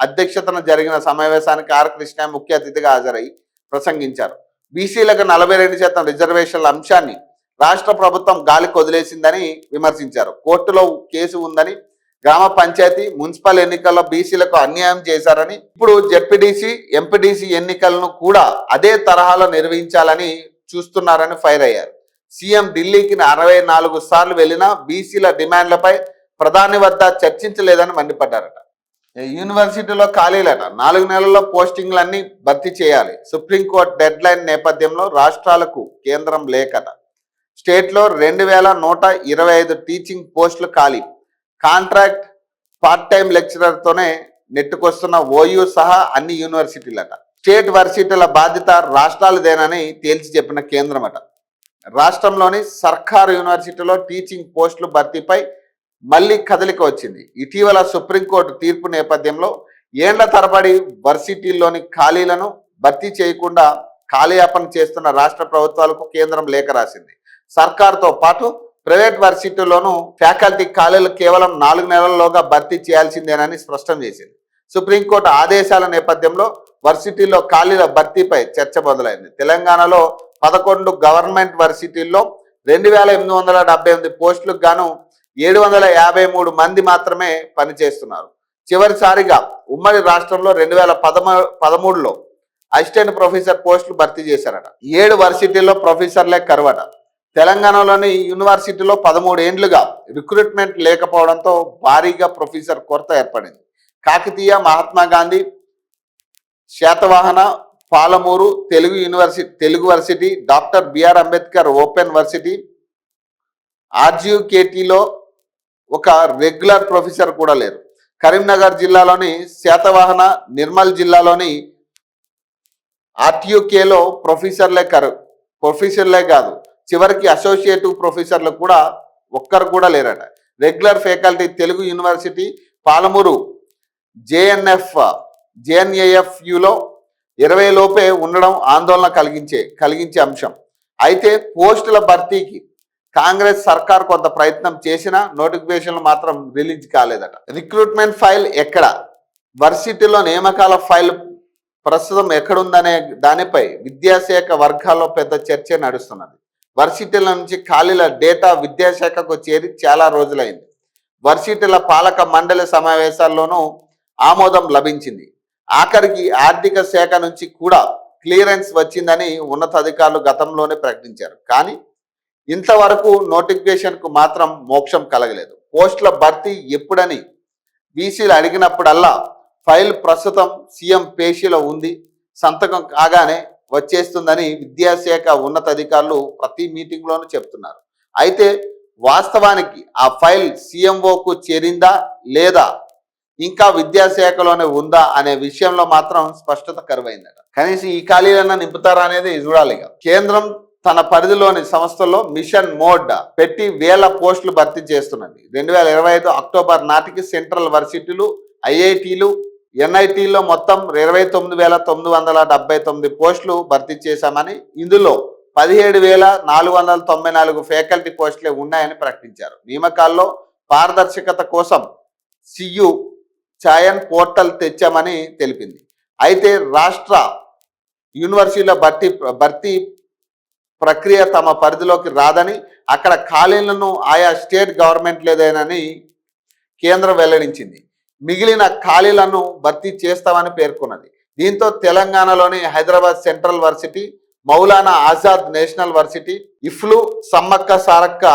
అధ్యక్షతన జరిగిన సమావేశానికి ఆర్ కృష్ణ ముఖ్య అతిథిగా హాజరై ప్రసంగించారు. బీసీలకు 42% రిజర్వేషన్ల అంశాన్ని రాష్ట్ర ప్రభుత్వం గాలికి వదిలేసిందని విమర్శించారు. కోర్టులో కేసు ఉందని, గ్రామ పంచాయతీ, మున్సిపల్ ఎన్నికల్లో బీసీలకు అన్యాయం చేశారని, ఇప్పుడు జెడ్పీటీసీ, ఎంపీటీసీ ఎన్నికలను కూడా అదే తరహాలో నిర్వహించాలని చూస్తున్నారని ఫైర్ అయ్యారు. సీఎం ఢిల్లీకి 64 సార్లు వెళ్లినా బీసీల డిమాండ్లపై ప్రధాని వద్ద చర్చించలేదని మండిపడ్డారట. యూనివర్సిటీలో ఖాళీలట. 4 నెలల్లో పోస్టింగ్లన్నీ భర్తీ చేయాలి. సుప్రీంకోర్టు డెడ్ లైన్ నేపథ్యంలో రాష్ట్రాలకు కేంద్రం లేఖట. స్టేట్లో 2125 టీచింగ్ పోస్టులు ఖాళీ. కాంట్రాక్ట్ పార్ట్ టైం లెక్చరర్తోనే నెట్టుకొస్తున్న ఓయూ సహా అన్ని యూనివర్సిటీలట. స్టేట్ వర్సిటీల బాధ్యత రాష్ట్రాలదేనని తేల్చి చెప్పిన కేంద్రమట. రాష్ట్రంలోని సర్కారు యూనివర్సిటీలో టీచింగ్ పోస్టులు భర్తీపై మళ్లీ కదలిక వచ్చింది. ఇటీవల సుప్రీంకోర్టు తీర్పు నేపథ్యంలో ఏండ్ల తరబడి వర్సిటీల్లోని ఖాళీలను భర్తీ చేయకుండా కాలయాపన చేస్తున్న రాష్ట్ర ప్రభుత్వాలకు కేంద్రం లేఖ రాసింది. సర్కారుతో పాటు ప్రైవేట్ వర్సిటీల్లోనూ ఫ్యాకల్టీ ఖాళీలు కేవలం 4 నెలల్లోగా భర్తీ చేయాల్సిందేనని స్పష్టం చేసింది. సుప్రీంకోర్టు ఆదేశాల నేపథ్యంలో వర్సిటీల్లో ఖాళీల భర్తీపై చర్చ మొదలైంది. తెలంగాణలో 11 గవర్నమెంట్ వర్సిటీల్లో 2878 పోస్టులకు గాను 753 మంది మాత్రమే పనిచేస్తున్నారు. చివరిసారిగా ఉమ్మడి రాష్ట్రంలో 2013లో అసిస్టెంట్ ప్రొఫెసర్ పోస్టులు భర్తీ చేశారట. 7 వర్సిటీల్లో ప్రొఫెసర్లే కరువట. తెలంగాణలోని యూనివర్సిటీలో 13 ఏండ్లుగా రిక్రూట్మెంట్ లేకపోవడంతో భారీగా ప్రొఫెసర్ కొరత ఏర్పడింది. Kakatiya, Mahatma Gandhi, Satavahana, Palamuru Telugu varsity, doctor BR Ambedkar open varsity, ఆర్జీకేటీలో ఒక రెగ్యులర్ ప్రొఫెసర్ కూడా లేరు. కరీంనగర్ జిల్లాలోని శాతవాహన, నిర్మల్ జిల్లాలోని ఆర్టీయూకేలో ప్రొఫెసర్లే కాదు, చివరికి అసోసియేటివ్ ప్రొఫెసర్లు కూడా ఒక్కరు కూడా లేరట. Regular faculty Telugu university, Palamuru జేఎన్ఏఎఫ్యులో 20 లోపే ఉండడం ఆందోళన కలిగించే అంశం. అయితే పోస్టుల భర్తీకి కాంగ్రెస్ సర్కార్ కొంత ప్రయత్నం చేసినా నోటిఫికేషన్లు మాత్రం రిలీజ్ కాలేదట. రిక్రూట్మెంట్ ఫైల్ ఎక్కడ, వర్సిటీలో నియామకాల ఫైల్ ప్రస్తుతం ఎక్కడుందనే దానిపై విద్యాశాఖ వర్గాల్లో పెద్ద చర్చ నడుస్తున్నది. వర్సిటీల నుంచి ఖాళీల డేటా విద్యాశాఖకు చేరి చాలా రోజులైంది. వర్సిటీల పాలక మండలి సమావేశాల్లోనూ ఆమోదం లభించింది. ఆఖరికి ఆర్థిక శాఖ నుంచి కూడా క్లియరెన్స్ వచ్చిందని ఉన్నతాధికారులు గతంలోనే ప్రకటించారు. కానీ ఇంతవరకు నోటిఫికేషన్కు మాత్రం మోక్షం కలగలేదు. పోస్టుల భర్తీ ఎప్పుడని బీసీలు అడిగినప్పుడల్లా ఫైల్ ప్రస్తుతం సీఎం పేషీలో ఉంది, సంతకం కాగానే వచ్చేస్తుందని విద్యాశాఖ ఉన్నతాధికారులు ప్రతి మీటింగ్లోనూ చెప్తున్నారు. అయితే వాస్తవానికి ఆ ఫైల్ సీఎంఓకు చేరిందా లేదా ఇంకా విద్యాశాఖలోనే ఉందా అనే విషయంలో మాత్రం స్పష్టత కరువైందట. కనీసం ఈ ఖాళీలన్నా నింపుతారా అనేది చూడాలి. కేంద్రం తన పరిధిలోని సంస్థల్లో మిషన్ మోడ్ పెట్టి వేల పోస్టులు భర్తీ చేస్తున్నది. 2025 అక్టోబర్ నాటికి సెంట్రల్ వర్సిటీలు, ఐఐటీలు, ఎన్ఐటీల్లో మొత్తం 29,979 పోస్టులు భర్తీ చేశామని, ఇందులో 17,494 ఫ్యాకల్టీ పోస్టులే ఉన్నాయని ప్రకటించారు. నియామకాల్లో పారదర్శకత కోసం సియు చయన్ పోర్టల్ తెచ్చామని తెలిపింది. అయితే రాష్ట్ర యూనివర్సిటీల భర్తీ ప్రక్రియ తమ పరిధిలోకి రాదని, అక్కడ ఖాళీలను ఆయా స్టేట్ గవర్నమెంట్ లేదేనని కేంద్రం వెల్లడించింది. మిగిలిన ఖాళీలను భర్తీ చేస్తామని పేర్కొన్నది. దీంతో తెలంగాణలోని Hyderabad central varsity, Maulana Azad national varsity, EFLU, Sammakka Sarakka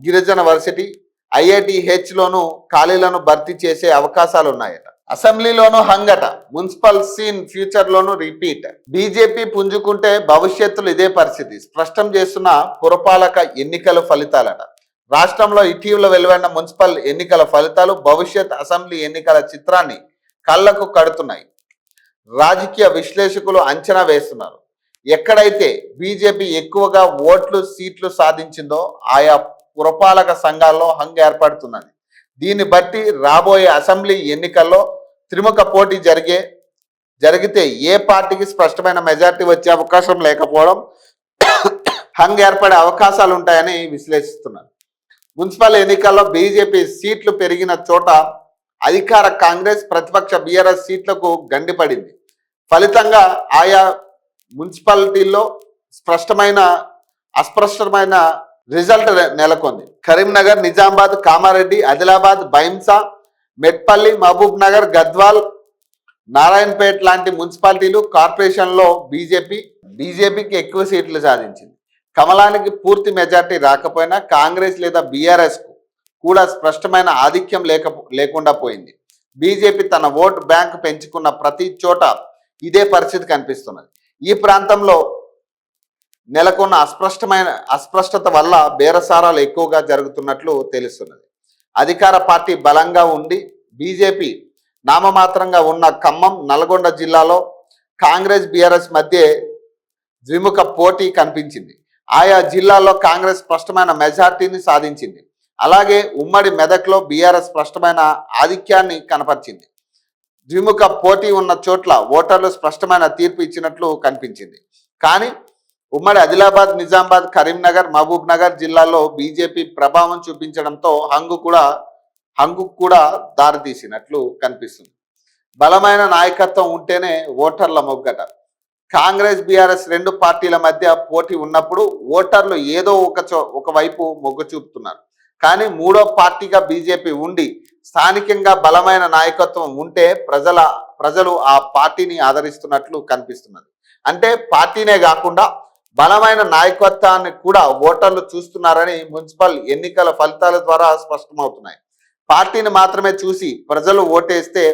గిరిజన వర్సిటీ, ఐఐటిహెచ్లోనూ ఖాళీలను భర్తీ చేసే అవకాశాలు ఉన్నాయట. అసెంబ్లీలోనూ హంగట, మున్సిపల్ సీన్ ఫ్యూచర్లోనూ రిపీట్. బీజేపీ పుంజుకుంటే భవిష్యత్తులో ఇదే పరిస్థితి స్పష్టం చేస్తున్న పురపాలక ఎన్నికల ఫలితాలట. రాష్ట్రంలో ఇటీవల వెలువడిన మున్సిపల్ ఎన్నికల ఫలితాలు భవిష్యత్ అసెంబ్లీ ఎన్నికల చిత్రాన్ని కళ్లకు కడుతున్నాయి. రాజకీయ విశ్లేషకులు అంచనా వేస్తున్నారు. ఎక్కడైతే బీజేపీ ఎక్కువగా ఓట్లు, సీట్లు సాధించిందో ఆయా పురపాలక సంఘాల్లో హంగ ఏర్పడుతున్నది. దీన్ని బట్టి రాబోయే అసెంబ్లీ ఎన్నికల్లో త్రిముఖ పోటీ జరిగితే ఏ పార్టీకి స్పష్టమైన మెజార్టీ వచ్చే అవకాశం లేకపోవడం, హంగ ఏర్పడే అవకాశాలు ఉంటాయని విశ్లేషిస్తున్నారు. మున్సిపల్ ఎన్నికల్లో బీజేపీ సీట్లు పెరిగిన చోట అధికార కాంగ్రెస్, ప్రతిపక్ష బీఆర్ఎస్ సీట్లకు గండిపడింది. ఫలితంగా ఆయా మున్సిపాలిటీల్లో అస్పష్టమైన రిజల్ట్ నెలకొంది. కరీంనగర్, నిజామాబాద్, కామారెడ్డి, ఆదిలాబాద్, బైంసా, మెట్పల్లి, మహబూబ్ నగర్, గద్వాల్, నారాయణపేట్ లాంటి మున్సిపాలిటీలు, కార్పొరేషన్లో బీజేపీకి ఎక్కువ సీట్లు సాధించింది. కమలానికి పూర్తి మెజార్టీ రాకపోయినా కాంగ్రెస్ లేదా బీఆర్ఎస్కు కూడా స్పష్టమైన ఆధిక్యం లేకుండా పోయింది. బీజేపీ తన ఓటు బ్యాంక్ పెంచుకున్న ప్రతి చోట ఇదే పరిస్థితి కనిపిస్తున్నది. ఈ ప్రాంతంలో నెలకొన్న అస్పష్టత వల్ల బేరసారాలు ఎక్కువగా జరుగుతున్నట్లు తెలుస్తున్నది. అధికార పార్టీ బలంగా ఉండి బీజేపీ నామమాత్రంగా ఉన్న ఖమ్మం, నల్గొండ జిల్లాలో కాంగ్రెస్, బీఆర్ఎస్ మధ్య ద్విముఖ పోటీ కనిపించింది. ఆయా జిల్లాల్లో కాంగ్రెస్ స్పష్టమైన మెజార్టీని సాధించింది. అలాగే ఉమ్మడి మెదక్లో బీఆర్ఎస్ స్పష్టమైన ఆధిక్యాన్ని కనపరిచింది. ద్విముఖ పోటీ ఉన్న చోట్ల ఓటర్లు స్పష్టమైన తీర్పు ఇచ్చినట్లు కనిపించింది. కానీ ఉమ్మడి ఆదిలాబాద్, నిజామాబాద్, కరీంనగర్, మహబూబ్ నగర్ జిల్లాల్లో బీజేపీ ప్రభావం చూపించడంతో హంగు కూడా దారితీసినట్లు కనిపిస్తుంది. బలమైన నాయకత్వం ఉంటేనే ఓటర్ల మొగ్గట. కాంగ్రెస్, బీఆర్ఎస్ రెండు పార్టీల మధ్య పోటీ ఉన్నప్పుడు ఓటర్లు ఏదో ఒకవైపు మొగ్గు చూపుతున్నారు. కానీ మూడో పార్టీగా బీజేపీ ఉండి స్థానికంగా బలమైన నాయకత్వం ఉంటే ప్రజలు ఆ పార్టీని ఆదరిస్తున్నట్లు కనిపిస్తున్నది. అంటే పార్టీనే కాకుండా బలమైన నాయకత్వాన్ని కూడా ఓటర్లు చూస్తున్నారని మున్సిపల్ ఎన్నికల ఫలితాల ద్వారా స్పష్టమవుతున్నాయి. పార్టీని మాత్రమే చూసి ప్రజలు ఓటేస్తే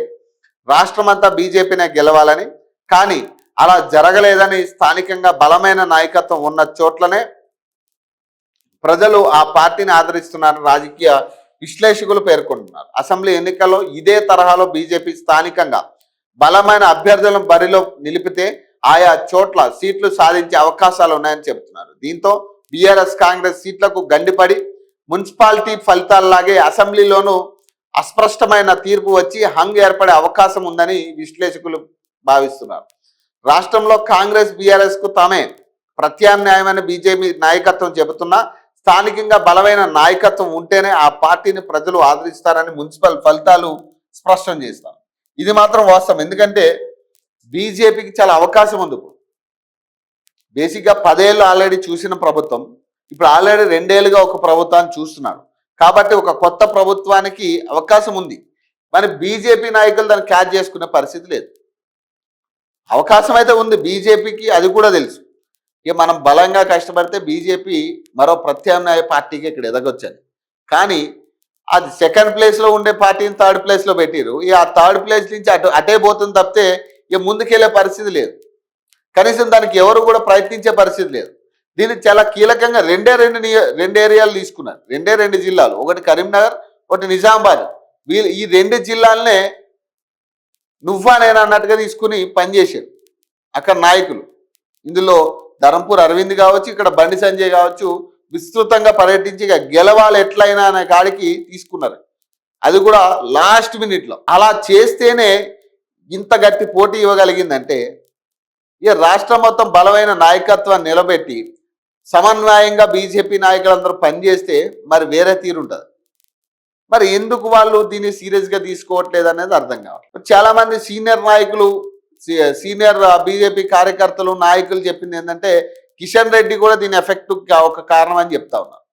రాష్ట్రమంతా బీజేపీనే గెలవాలని, కానీ అలా జరగలేదని స్థానికంగా బలమైన నాయకత్వం ఉన్న చోట్లనే ప్రజలు ఆ పార్టీని ఆదరిస్తున్నారని రాజకీయ విశ్లేషకులు పేర్కొంటున్నారు. అసెంబ్లీ ఎన్నికల్లో ఇదే తరహాలో బీజేపీ స్థానికంగా బలమైన అభ్యర్థులను బరిలో నిలిపితే ఆయా చోట్ల సీట్లు సాధించే అవకాశాలు ఉన్నాయని చెబుతున్నారు. దీంతో బీఆర్ఎస్, కాంగ్రెస్ సీట్లకు గండిపడి మున్సిపాలిటీ ఫలితాల్లాగే అసెంబ్లీలోనూ అస్పష్టమైన తీర్పు వచ్చి హంగ్ ఏర్పడే అవకాశం ఉందని విశ్లేషకులు భావిస్తున్నారు. రాష్ట్రంలో కాంగ్రెస్, బీఆర్ఎస్ కు తామే ప్రత్యామ్నాయమైన బీజేపీ నాయకత్వం చెబుతున్నా స్థానికంగా బలమైన నాయకత్వం ఉంటేనే ఆ పార్టీని ప్రజలు ఆదరిస్తారని మున్సిపల్ ఫలితాలు స్పష్టం చేస్తారు. ఇది మాత్రం వాస్తవం. ఎందుకంటే బీజేపీకి చాలా అవకాశం ఉంది. ఇప్పుడు బేసిక్గా 10 ఏళ్ళు ఆల్రెడీ చూసిన ప్రభుత్వం ఇప్పుడు ఆల్రెడీ 2 ఏళ్ళుగా ఒక ప్రభుత్వాన్ని చూస్తున్నారు. కాబట్టి ఒక కొత్త ప్రభుత్వానికి అవకాశం ఉంది. మరి బీజేపీ నాయకులు దాన్ని క్యాచ్ చేసుకునే పరిస్థితి లేదు. అవకాశం అయితే ఉంది బీజేపీకి, అది కూడా తెలుసు. ఇక మనం బలంగా కష్టపడితే బీజేపీ మరో ప్రత్యామ్నాయ పార్టీకి ఇక్కడ ఎదగొచ్చని. కానీ అది సెకండ్ ప్లేస్ లో ఉండే పార్టీని థర్డ్ ప్లేస్ లో పెట్టిరు. ఇక ఆ థర్డ్ ప్లేస్ నుంచి అటే పోతుంది తప్పితే ఇక ముందుకెళ్లే పరిస్థితి లేదు. కనీసం దానికి ఎవరు కూడా ప్రయత్నించే పరిస్థితి లేదు. దీనికి చాలా కీలకంగా రెండు ఏరియాలు తీసుకున్నారు, రెండు జిల్లాలు, ఒకటి కరీంనగర్, ఒకటి నిజామాబాద్. వీళ్ళు ఈ రెండు జిల్లాలనే నువ్వా నేను అన్నట్టుగా తీసుకుని పనిచేశారు అక్కడ నాయకులు. ఇందులో ధరంపూర్ అరవింద్ కావచ్చు, ఇక్కడ బండి సంజయ్ కావచ్చు, విస్తృతంగా పర్యటించి ఇక గెలవాలి ఎట్లయినా అనే కాడికి తీసుకున్నారు. అది కూడా లాస్ట్ మినిట్లో. అలా చేస్తేనే ఇంత గట్టి పోటీ ఇవ్వగలిగిందంటే ఇక రాష్ట్రం మొత్తం బలమైన నాయకత్వాన్ని నిలబెట్టి సమన్వయంగా బీజేపీ నాయకులందరూ పనిచేస్తే మరి వేరే తీరుంటుంది. మరి ఎందుకు వాళ్ళు దీన్ని సీరియస్గా తీసుకోవట్లేదు అనేది అర్థం కావాలి. చాలా మంది సీనియర్ నాయకులు, సీనియర్ బీజేపీ కార్యకర్తలు, నాయకులు చెప్పింది ఏంటంటే కిషన్ రెడ్డి కూడా దీని ఎఫెక్ట్ ఒక కారణం అని చెప్తా ఉన్నారు.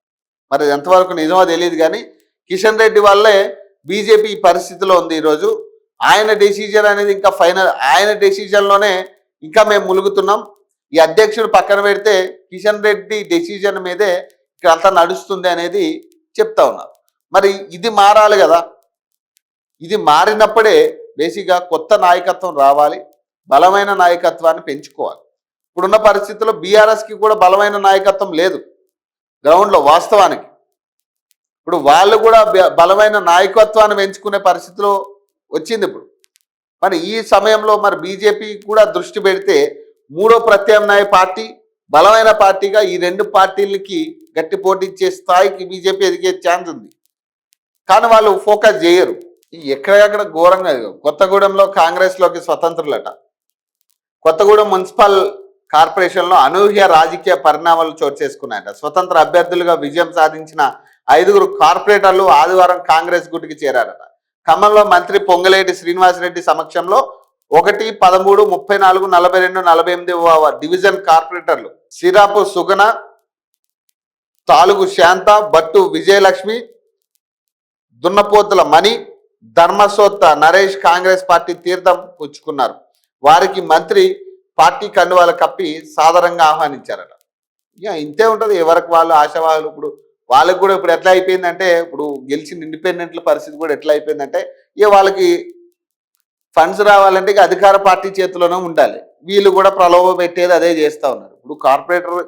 మరి ఎంతవరకు నిజమో తెలియదు కానీ కిషన్ రెడ్డి వల్లే బీజేపీ ఈ పరిస్థితిలో ఉంది ఈరోజు. ఆయన డెసిజన్ అనేది ఇంకా ఫైనల్, ఆయన డెసిజన్లోనే ఇంకా మేము ములుగుతున్నాం. ఈ అధ్యక్షుడు పక్కన పెడితే కిషన్ రెడ్డి డెసిజన్ మీదే ఇక్కడ అంతా నడుస్తుంది అనేది చెప్తా ఉన్నారు. మరి ఇది మారాలి కదా. ఇది మారినప్పుడే బేసిక్గా కొత్త నాయకత్వం రావాలి, బలమైన నాయకత్వాన్ని పెంచుకోవాలి. ఇప్పుడున్న పరిస్థితుల్లో బీఆర్ఎస్కి కూడా బలమైన నాయకత్వం లేదు గ్రౌండ్లో వాస్తవానికి. ఇప్పుడు వాళ్ళు కూడా బలమైన నాయకత్వాన్ని పెంచుకునే పరిస్థితిలో వచ్చింది ఇప్పుడు. మరి ఈ సమయంలో మరి బీజేపీ కూడా దృష్టి పెడితే మూడో ప్రత్యామ్నాయ పార్టీ, బలమైన పార్టీగా ఈ రెండు పార్టీలకి గట్టి పోటీ ఇచ్చే స్థాయికి బీజేపీ ఎదిగే ఛాన్స్ ఉంది. కానీ వాళ్ళు ఫోకస్ చేయరు. ఎక్కడెక్కడ ఘోరంగా కొత్తగూడెంలో కాంగ్రెస్లోకి స్వతంత్రులట. కొత్తగూడెం మున్సిపల్ కార్పొరేషన్లో అనూహ్య రాజకీయ పరిణామాలు చోటు చేసుకున్నాయట. స్వతంత్ర అభ్యర్థులుగా విజయం సాధించిన 5 కార్పొరేటర్లు ఆదివారం కాంగ్రెస్ గుటికి చేరారట. ఖమ్మంలో మంత్రి పొంగులేటి శ్రీనివాసరెడ్డి సమక్షంలో 1, 13, 34, 42, 48 డివిజన్ కార్పొరేటర్లు సిరాపు సుగన, తాలుగు శాంత, బట్టు విజయలక్ష్మి, దున్నపోతుల మణి, ధర్మసోత్త నరేష్ కాంగ్రెస్ పార్టీ తీర్థం పుచ్చుకున్నారు. వారికి మంత్రి పార్టీ కండువాలు కప్పి సాదరంగా ఆహ్వానించారట. ఇక ఇంతే ఉంటుంది, ఎవరికి వాళ్ళు ఆశావాహులు. ఇప్పుడు వాళ్ళకి కూడా ఇప్పుడు ఎట్లా అయిపోయిందంటే, ఇప్పుడు గెలిచిన ఇండిపెండెంట్ల పరిస్థితి కూడా ఎట్లా అయిపోయిందంటే, ఇక వాళ్ళకి ఫండ్స్ రావాలంటే ఇక అధికార పార్టీ చేతిలోనే ఉండాలి. వీళ్ళు కూడా ప్రలోభ పెట్టేది అదే చేస్తూ ఉన్నారు. ఇప్పుడు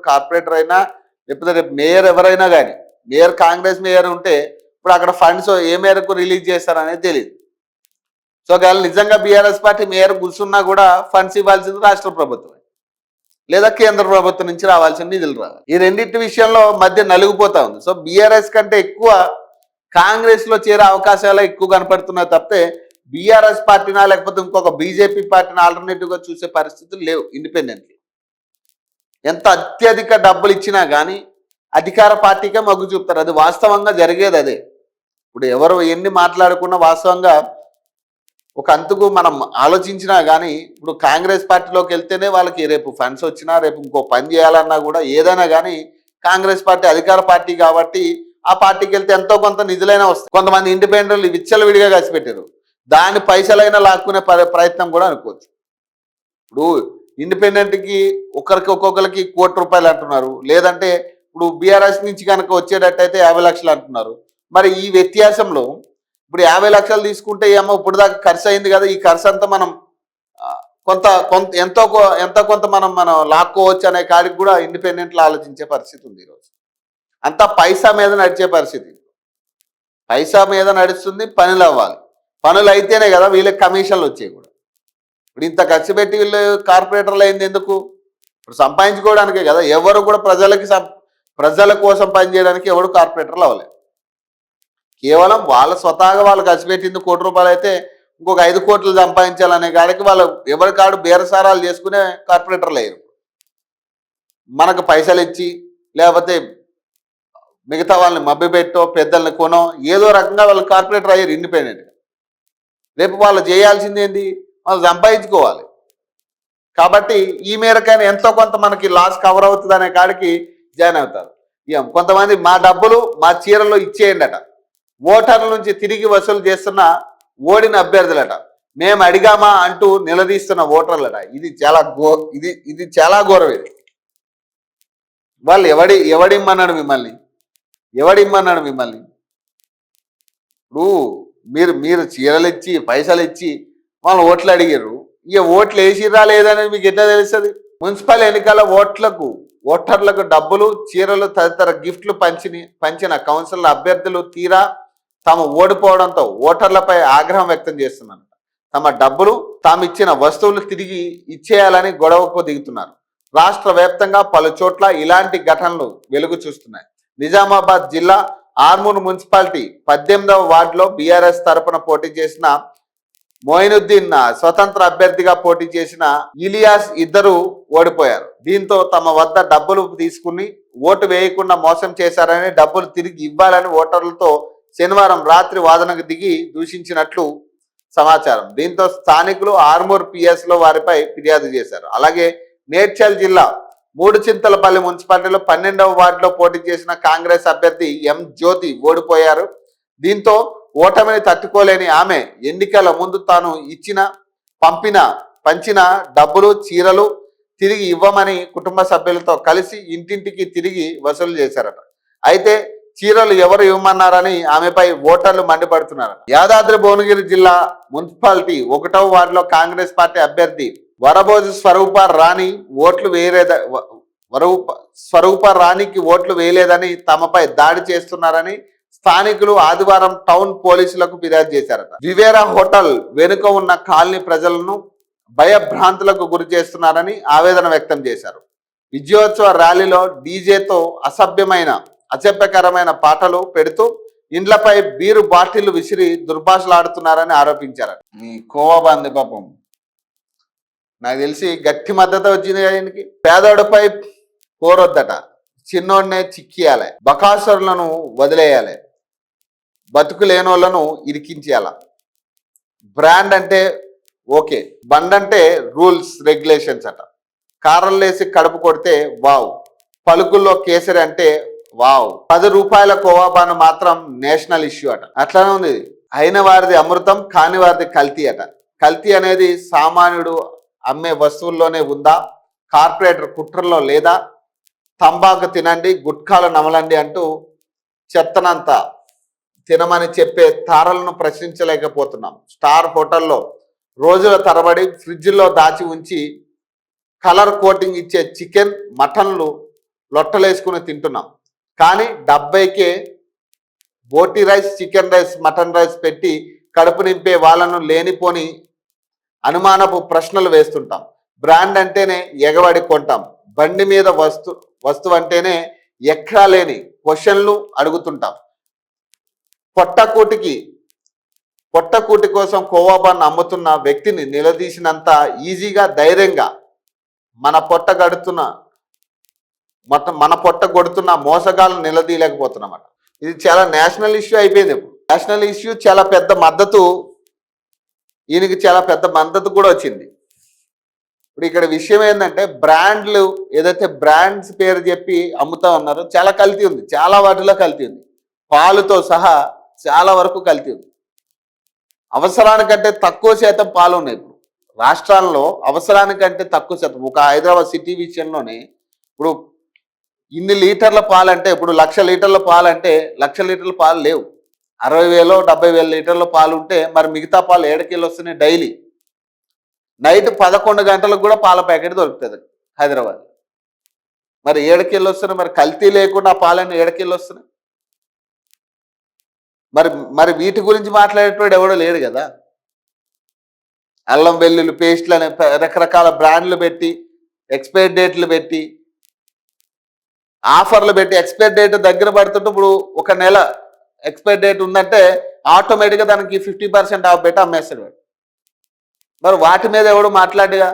కార్పొరేటర్ అయినా లేకపోతే రేపు మేయర్ ఎవరైనా కానీ, మేయర్ కాంగ్రెస్ మేయర్ ఉంటే ఇప్పుడు అక్కడ ఫండ్స్ ఏ మేరకు రిలీజ్ చేస్తారనేది తెలియదు. సో ఒకవేళ నిజంగా బీఆర్ఎస్ పార్టీ మేయర్ కూర్చున్నా కూడా ఫండ్స్ ఇవ్వాల్సింది రాష్ట్ర ప్రభుత్వం లేదా కేంద్ర ప్రభుత్వం నుంచి రావాల్సిన నిధులు రావాలి. ఈ రెండింటి విషయంలో మధ్య నలిగిపోతా ఉంది. సో బీఆర్ఎస్ కంటే ఎక్కువ కాంగ్రెస్ లో చేరే అవకాశాలు ఎక్కువ కనపడుతున్నాయి తప్పితే బీఆర్ఎస్ పార్టీనా లేకపోతే ఇంకొక బీజేపీ పార్టీని ఆల్టర్నేటివ్ గా చూసే పరిస్థితులు లేవు. ఇండిపెండెంట్లీ ఎంత అత్యధిక డబ్బులు ఇచ్చినా కానీ అధికార పార్టీకే మొగ్గు చూపుతారు. అది వాస్తవంగా జరిగేది అదే. ఇప్పుడు ఎవరు ఎన్ని మాట్లాడుకున్నా వాస్తవంగా ఒక అంతకు మనం ఆలోచించినా కానీ ఇప్పుడు కాంగ్రెస్ పార్టీలోకి వెళ్తేనే వాళ్ళకి రేపు ఫండ్స్ వచ్చినా, రేపు ఇంకో పని చేయాలన్నా కూడా ఏదైనా కానీ కాంగ్రెస్ పార్టీ అధికార పార్టీ కాబట్టి ఆ పార్టీకి వెళ్తే ఎంతో కొంత నిధులైనా వస్తాయి. కొంతమంది ఇండిపెండెంట్లు విచ్చలవిడిగా కలిసిపెట్టారు, దాని పైసలైనా లాక్కునే ప్రయత్నం కూడా అనుకోవచ్చు. ఇప్పుడు ఇండిపెండెంట్కి ఒక్కొక్కరికి ₹1,00,00,000 అంటున్నారు, లేదంటే ఇప్పుడు బీఆర్ఎస్ నుంచి కనుక వచ్చేటట్టయితే 50 లక్షలు అంటున్నారు. మరి ఈ వ్యత్యాసంలో ఇప్పుడు 50 లక్షలు తీసుకుంటే ఏమో ఇప్పుడు దాకా ఖర్చు అయింది కదా, ఈ ఖర్చు అంతా మనం కొంత కొంత ఎంతో కొంత మనం లాక్కోవచ్చు అనే కాడికి కూడా ఇండిపెండెంట్లు ఆలోచించే పరిస్థితి ఉంది ఈరోజు. అంతా పైసా మీద నడిచే పరిస్థితి. పైసా మీద నడుస్తుంది, పనులు అవ్వాలి. పనులు అయితేనే కదా వీళ్ళకి కమిషన్లు వచ్చాయి కూడా. ఇప్పుడు ఇంత ఖర్చు పెట్టి వీళ్ళు కార్పొరేటర్లు అయింది ఎందుకు? ఇప్పుడు సంపాదించుకోవడానికే కదా. ఎవరు కూడా ప్రజల కోసం పనిచేయడానికి ఎవరు కార్పొరేటర్లు అవ్వలేదు. కేవలం వాళ్ళ స్వతహాగా వాళ్ళు ఖర్చు పెట్టింది ₹1,00,00,000 అయితే ఇంకొక 5 కోట్లు సంపాదించాలనే కాడికి వాళ్ళు ఎవరి కాడు బేరసారాలు చేసుకునే కార్పొరేటర్లు అయ్యారు. మనకు పైసలు ఇచ్చి లేకపోతే మిగతా వాళ్ళని మభ్యపెట్టో పెద్దల్ని కొనో ఏదో రకంగా వాళ్ళు కార్పొరేటర్ అయ్యారు ఇండిపెండెంట్గా. రేపు వాళ్ళు చేయాల్సింది ఏంటి? వాళ్ళు సంపాదించుకోవాలి. కాబట్టి ఈ మేరకైనా ఎంతో కొంత మనకి లాస్ కవర్ అవుతుంది అనే కాడికి జాయిన్ అవుతారు. కొంతమంది మా డబ్బులు మా చీరలో ఇచ్చేయండి అట. ఓటర్ల నుంచి తిరిగి వసూలు చేస్తున్న ఓడిన అభ్యర్థులట. మేము అడిగామా అంటూ నిలదీస్తున్న ఓటర్లట. ఇది చాలా ఘోరం. ఇది వాళ్ళు ఎవడిమ్మన్నాడు మిమ్మల్ని? ఇప్పుడు మీరు మీరు చీరలు ఇచ్చి పైసలు ఇచ్చి వాళ్ళు ఓట్లు అడిగారు. ఇక ఓట్లు వేసిరా లేదని మీకు ఎట్లా తెలుస్తుంది? మున్సిపల్ ఎన్నికల ఓటర్లకు డబ్బులు, చీరలు తదితర గిఫ్ట్లు పంచిన కౌన్సిల్ అభ్యర్థులు తీరా తాము ఓడిపోవడంతో ఓటర్లపై ఆగ్రహం వ్యక్తం చేస్తున్నారు. తమ డబ్బులు తాము ఇచ్చిన వస్తువులు తిరిగి ఇచ్చేయాలని గొడవకు దిగుతున్నారు. రాష్ట్ర వ్యాప్తంగా పలు చోట్ల ఇలాంటి ఘటనలు వెలుగు చూస్తున్నాయి. నిజామాబాద్ జిల్లా ఆర్మూర్ మున్సిపాలిటీ 18వ వార్డులో బీఆర్ఎస్ తరపున పోటీ చేసిన మొయినుద్దీన్ స్వతంత్ర అభ్యర్థిగా పోటీ చేసిన ఇలియాస్ ఇద్దరు ఓడిపోయారు. దీంతో తమ వద్ద డబ్బులు తీసుకుని ఓటు వేయకుండా మోసం చేశారని, డబ్బులు తిరిగి ఇవ్వాలని ఓటర్లతో శనివారం రాత్రి వాదనకు దిగి దూషించినట్లు సమాచారం. దీంతో స్థానికులు ఆర్మూర్ పిఎస్ లో వారిపై ఫిర్యాదు చేశారు. అలాగే మేడ్చల్ జిల్లా మూడుచింతలపల్లి మున్సిపాలిటీలో 12వ వార్డులో పోటీ చేసిన కాంగ్రెస్ అభ్యర్థి ఎం జ్యోతి ఓడిపోయారు. దీంతో ఓటమిని తట్టుకోలేని ఆమె ఎన్నికల ముందు తాను పంచిన డబ్బులు, చీరలు తిరిగి ఇవ్వమని కుటుంబ సభ్యులతో కలిసి ఇంటింటికి తిరిగి వసూలు చేశారట. అయితే చీరలు ఎవరు ఇవ్వమన్నారని ఆమెపై ఓటర్లు మండిపడుతున్నారు. యాదాద్రి భువనగిరి జిల్లా మున్సిపాలిటీ 1వ వార్డులో కాంగ్రెస్ పార్టీ అభ్యర్థి వరబోజు స్వరూప రాణికి ఓట్లు వేయలేదని, తమపై దాడి చేస్తున్నారని స్థానికులు ఆదివారం టౌన్ పోలీసులకు ఫిర్యాదు చేశారట. వివేరా హోటల్ వెనుక ఉన్న కాలనీ ప్రజలను భయభ్రాంతులకు గురి చేస్తున్నారని ఆవేదన వ్యక్తం చేశారు. విజయోత్సవ ర్యాలీలో డీజేతో అసభ్యకరమైన పాటలు పెడుతూ ఇండ్లపై బీరు బాటిళ్లు విసిరి దుర్భాషలాడుతున్నారని ఆరోపించారు. ఈ కోవా బంది పాపం నాకు తెలిసి గట్టి మద్దతు వచ్చింది ఆయనకి. పేదోడిపై పోరొద్దట, చిన్నోడినే చిక్కియాలి, బకాసురులను వదిలేయాలి, బతుకు లేనోళ్లను ఇరికించేయాల. బ్రాండ్ అంటే ఓకే, బండ్ అంటే రూల్స్ రెగ్యులేషన్స్ అట. కారల్లేసి కడుపు కొడితే వావ్, పలుకుల్లో కేసరి అంటే వావ్, 10 రూపాయల కోవాబాను మాత్రం నేషనల్ ఇష్యూ అట. అట్లానే ఉంది. అయిన వారిది అమృతం, కాని వారిది కల్తీ అట. కల్తీ అనేది సామాన్యుడు అమ్మే వస్తువుల్లోనే ఉందా, కార్పొరేటర్ కుట్రలో లేదా? తంబాకు తినండి, గుట్కాలు నమలండి అంటూ చెత్తనంతా తినమని చెప్పే తారలను ప్రశ్నించలేకపోతున్నాం. స్టార్ హోటల్లో రోజుల తరబడి ఫ్రిడ్జ్లో దాచి ఉంచి కలర్ కోటింగ్ ఇచ్చే చికెన్, మటన్లు లొట్టలేసుకుని తింటున్నాం. కానీ 70కే బోటీ rice, chicken rice, mutton rice పెట్టి కడుపు నింపే వాళ్ళను లేనిపోని అనుమానపు ప్రశ్నలు వేస్తుంటాం. బ్రాండ్ అంటేనే ఎగబడి కొంటాం. బండి మీద వస్తువు అంటేనే ఎక్కడా లేని క్వశ్చన్లు అడుగుతుంటాం. పొట్టకూటి కోసం కోవాబాన్ని అమ్ముతున్న వ్యక్తిని నిలదీసినంత ఈజీగా, ధైర్యంగా మన పొట్ట కొడుతున్న మోసగాలను నిలదీయలేకపోతున్నామట. ఇది చాలా నేషనల్ ఇష్యూ అయిపోయింది. నేషనల్ ఇష్యూ, చాలా పెద్ద మద్దతు, ఈయనకి చాలా పెద్ద మద్దతు కూడా వచ్చింది. ఇప్పుడు ఇక్కడ విషయం ఏంటంటే, బ్రాండ్లు ఏదైతే బ్రాండ్స్ పేరు చెప్పి అమ్ముతా ఉన్నారో చాలా కల్తీ ఉంది. చాలా వాటిలో కల్తీ ఉంది. పాలుతో సహా చాలా వరకు కల్తీ ఉంది. అవసరానికంటే తక్కువ శాతం పాలు ఉన్నాయి. ఇప్పుడు రాష్ట్రాల్లో అవసరానికంటే తక్కువ శాతం. ఒక హైదరాబాద్ సిటీ విషయంలోనే ఇప్పుడు ఇన్ని లీటర్ల పాలంటే, ఇప్పుడు 1,00,000 లీటర్ల పాలంటే 1,00,000 లీటర్ల పాలు లేవు. 60,000 70,000 లీటర్ల పాలు ఉంటే మరి మిగతా పాలు ఏడకెళ్ళి వస్తున్నాయి. డైలీ నైట్ 11 గంటలకు కూడా పాల ప్యాకెట్ దొరుకుతుంది హైదరాబాద్. మరి ఏడకెళ్ళి వస్తున్నాయి. మరి కల్తీ లేకుండా పాలన్నీ ఏడకెళ్ళి వస్తున్నాయి. మరి వీటి గురించి మాట్లాడేటప్పుడు ఎవడో లేడు కదా. అల్లం వెల్లుల్లి పేస్ట్లు అనే రకరకాల బ్రాండ్లు పెట్టి, ఎక్స్పైర్ డేట్లు పెట్టి, ఆఫర్లు పెట్టి, ఎక్స్పైర్ డేట్ దగ్గర పడుతుంటే ఇప్పుడు ఒక నెల ఎక్స్పైర్ డేట్ ఉందంటే ఆటోమేటిక్గా దానికి 50% ఆఫ్ పెట్టి అమ్మేస్తాడు. మరి వాటి మీద ఎవడు మాట్లాడగా.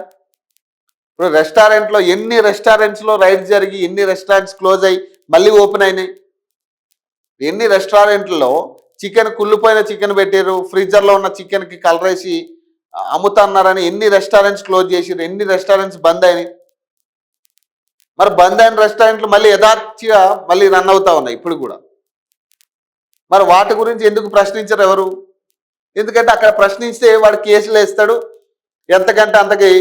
ఇప్పుడు ఎన్ని రెస్టారెంట్స్లో రైడ్ జరిగి ఎన్ని రెస్టారెంట్స్ క్లోజ్ అయ్యి మళ్ళీ ఓపెన్ అయినాయి. ఎన్ని రెస్టారెంట్లలో చికెన్, కుళ్ళిపోయిన చికెన్ పెట్టారు, ఫ్రీజర్లో ఉన్న చికెన్కి కలర్ వేసి అమ్ముతున్నారని ఎన్ని రెస్టారెంట్స్ క్లోజ్ చేసారు, ఎన్ని రెస్టారెంట్స్ బంద్ అయినాయి. మరి బంద్ అయిన రెస్టారెంట్లు మళ్ళీ యథార్థిగా మళ్ళీ రన్ అవుతా ఉన్నాయి ఇప్పుడు కూడా. మరి వాటి గురించి ఎందుకు ప్రశ్నించరు ఎవరు? ఎందుకంటే అక్కడ ప్రశ్నిస్తే వాడు కేసులు వేస్తాడు, ఎంతకంటే అంతకి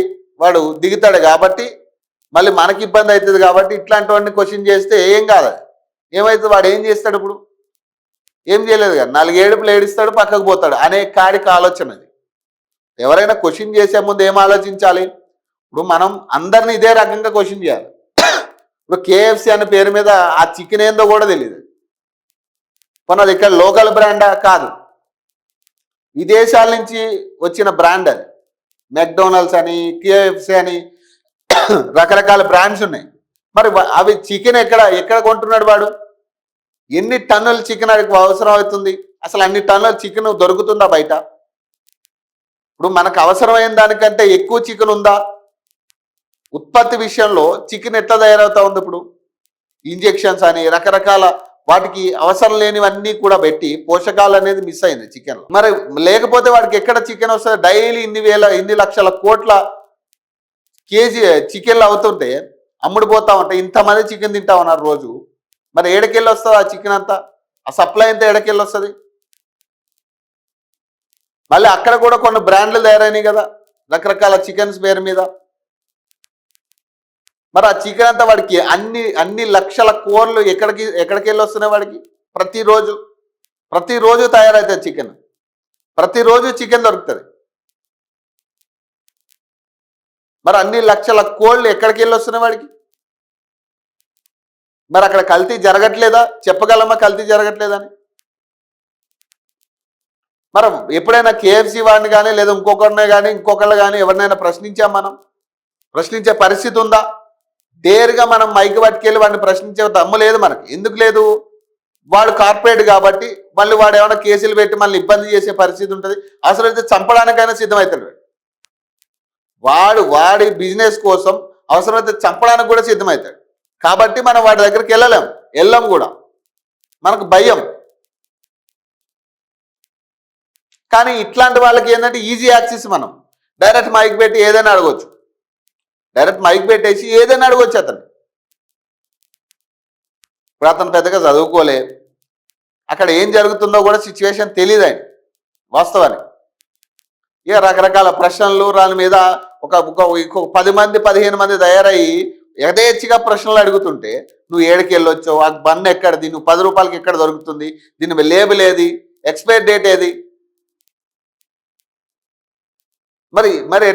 వాడు దిగుతాడు. కాబట్టి మళ్ళీ మనకి ఇబ్బంది అవుతుంది. కాబట్టి ఇట్లాంటివన్నీ క్వశ్చన్ చేస్తే ఏం కాదు. ఏమవుతుంది? వాడు ఏం చేస్తాడు? ఇప్పుడు ఏం చేయలేదు కదా, 4 ఏడుపులు ఏడుస్తాడు, పక్కకు పోతాడు అనే కాడికి ఆలోచన అది. ఎవరైనా క్వశ్చన్ చేసే ముందు ఏం ఆలోచించాలి? ఇప్పుడు మనం అందరిని ఇదే రకంగా క్వశ్చన్ చేయాలి. ఇప్పుడు కేఎఫ్సి అనే పేరు మీద ఆ చికెన్ ఏందో కూడా తెలియదు. మన అది ఇక్కడ లోకల్ బ్రాండా? కాదు, విదేశాల నుంచి వచ్చిన బ్రాండ్ అది. మెక్డొనాల్డ్స్ అని, కేఎఫ్సి అని రకరకాల బ్రాండ్స్ ఉన్నాయి. మరి అవి చికెన్ ఎక్కడ ఎక్కడ కొంటున్నాడు వాడు? ఎన్ని టన్నుల చికెన్ అవసరం అవుతుంది? అసలు అన్ని టన్నుల చికెన్ దొరుకుతుందా బయట? ఇప్పుడు మనకు అవసరమైన దానికంటే ఎక్కువ చికెన్ ఉందా? ఉత్పత్తి విషయంలో చికెన్ ఎట్లా తయారవుతా ఉంది? ఇప్పుడు ఇంజెక్షన్స్ అని రకరకాల వాటికి అవసరం లేనివన్నీ కూడా పెట్టి పోషకాలు అనేది మిస్ అయింది చికెన్లో. మరి లేకపోతే వాడికి ఎక్కడ చికెన్ వస్తుంది? డైలీ ఇన్ని లక్షల కోట్ల కేజీ చికెన్లు అవుతుంటే అమ్ముడుపోతా ఉంటాయి. ఇంతమంది చికెన్ తింటా ఉన్నారు రోజు. మరి ఏడకెళ్ళి వస్తుంది ఆ చికెన్ అంతా? ఆ సప్లై అంతా ఏడకెళ్ళి వస్తుంది? మళ్ళీ అక్కడ కూడా కొన్ని బ్రాండ్లు తయారైనాయి కదా రకరకాల చికెన్స్ పేరు మీద. మరి ఆ చికెన్ అంతా వాడికి అన్ని లక్షల కోర్లు ఎక్కడికి వెళ్ళి వస్తున్నాయి వాడికి? ప్రతిరోజు తయారవుతుంది చికెన్, ప్రతిరోజు చికెన్ దొరుకుతుంది. మరి అన్ని లక్షల కోళ్ళు ఎక్కడికి వెళ్ళి వస్తున్నాయి వాడికి? మరి అక్కడ కల్తీ జరగట్లేదా? చెప్పగలమా కల్తీ జరగట్లేదని? మనం ఎప్పుడైనా కేఎఫ్సి వాడిని కానీ లేదా ఇంకొకరిని కానీ ఇంకొకళ్ళు కానీ ఎవరినైనా ప్రశ్నించాం? మనం ప్రశ్నించే పరిస్థితి ఉందా? డేరుగా మనం మైకి పట్టుకెళ్ళి వాడిని ప్రశ్నించే దమ్ము లేదు మనకి. ఎందుకు లేదు? వాడు కార్పొరేట్ కాబట్టి మళ్ళీ వాడు ఏమైనా కేసులు పెట్టి మళ్ళీ ఇబ్బంది చేసే పరిస్థితి ఉంటుంది. అసలు అయితే చంపడానికైనా సిద్ధమవుతాడు వాడి బిజినెస్ కోసం అవసరమైతే చంపడానికి కూడా సిద్ధమవుతాడు. కాబట్టి మనం వాడి దగ్గరికి వెళ్ళం కూడా, మనకు భయం. కానీ ఇట్లాంటి వాళ్ళకి ఏంటంటే ఈజీ యాక్సెస్. మనం డైరెక్ట్ మైక్ పెట్టి ఏదైనా అడగవచ్చు, డైరెక్ట్ మైక్ పెట్టేసి ఏదైనా అడగవచ్చు అతను. ఇప్పుడు అతను పెద్దగా చదువుకోలే, అక్కడ ఏం జరుగుతుందో కూడా సిచ్యువేషన్ తెలియదు ఆయన వాస్తవానికి. ఇక రకరకాల ప్రశ్నలు దాని మీద ఒక 10 మంది 15 మంది తయారయ్యి యథేచ్ఛగా ప్రశ్నలు అడుగుతుంటే నువ్వు ఏడుకి వెళ్ళొచ్చావు, ఆ బన్ ఎక్కడిది, నువ్వు 10 రూపాయలకి ఎక్కడ దొరుకుతుంది, దీని లేబుల్ ఏది, ఎక్స్పైర్ డేట్ ఏది? మరి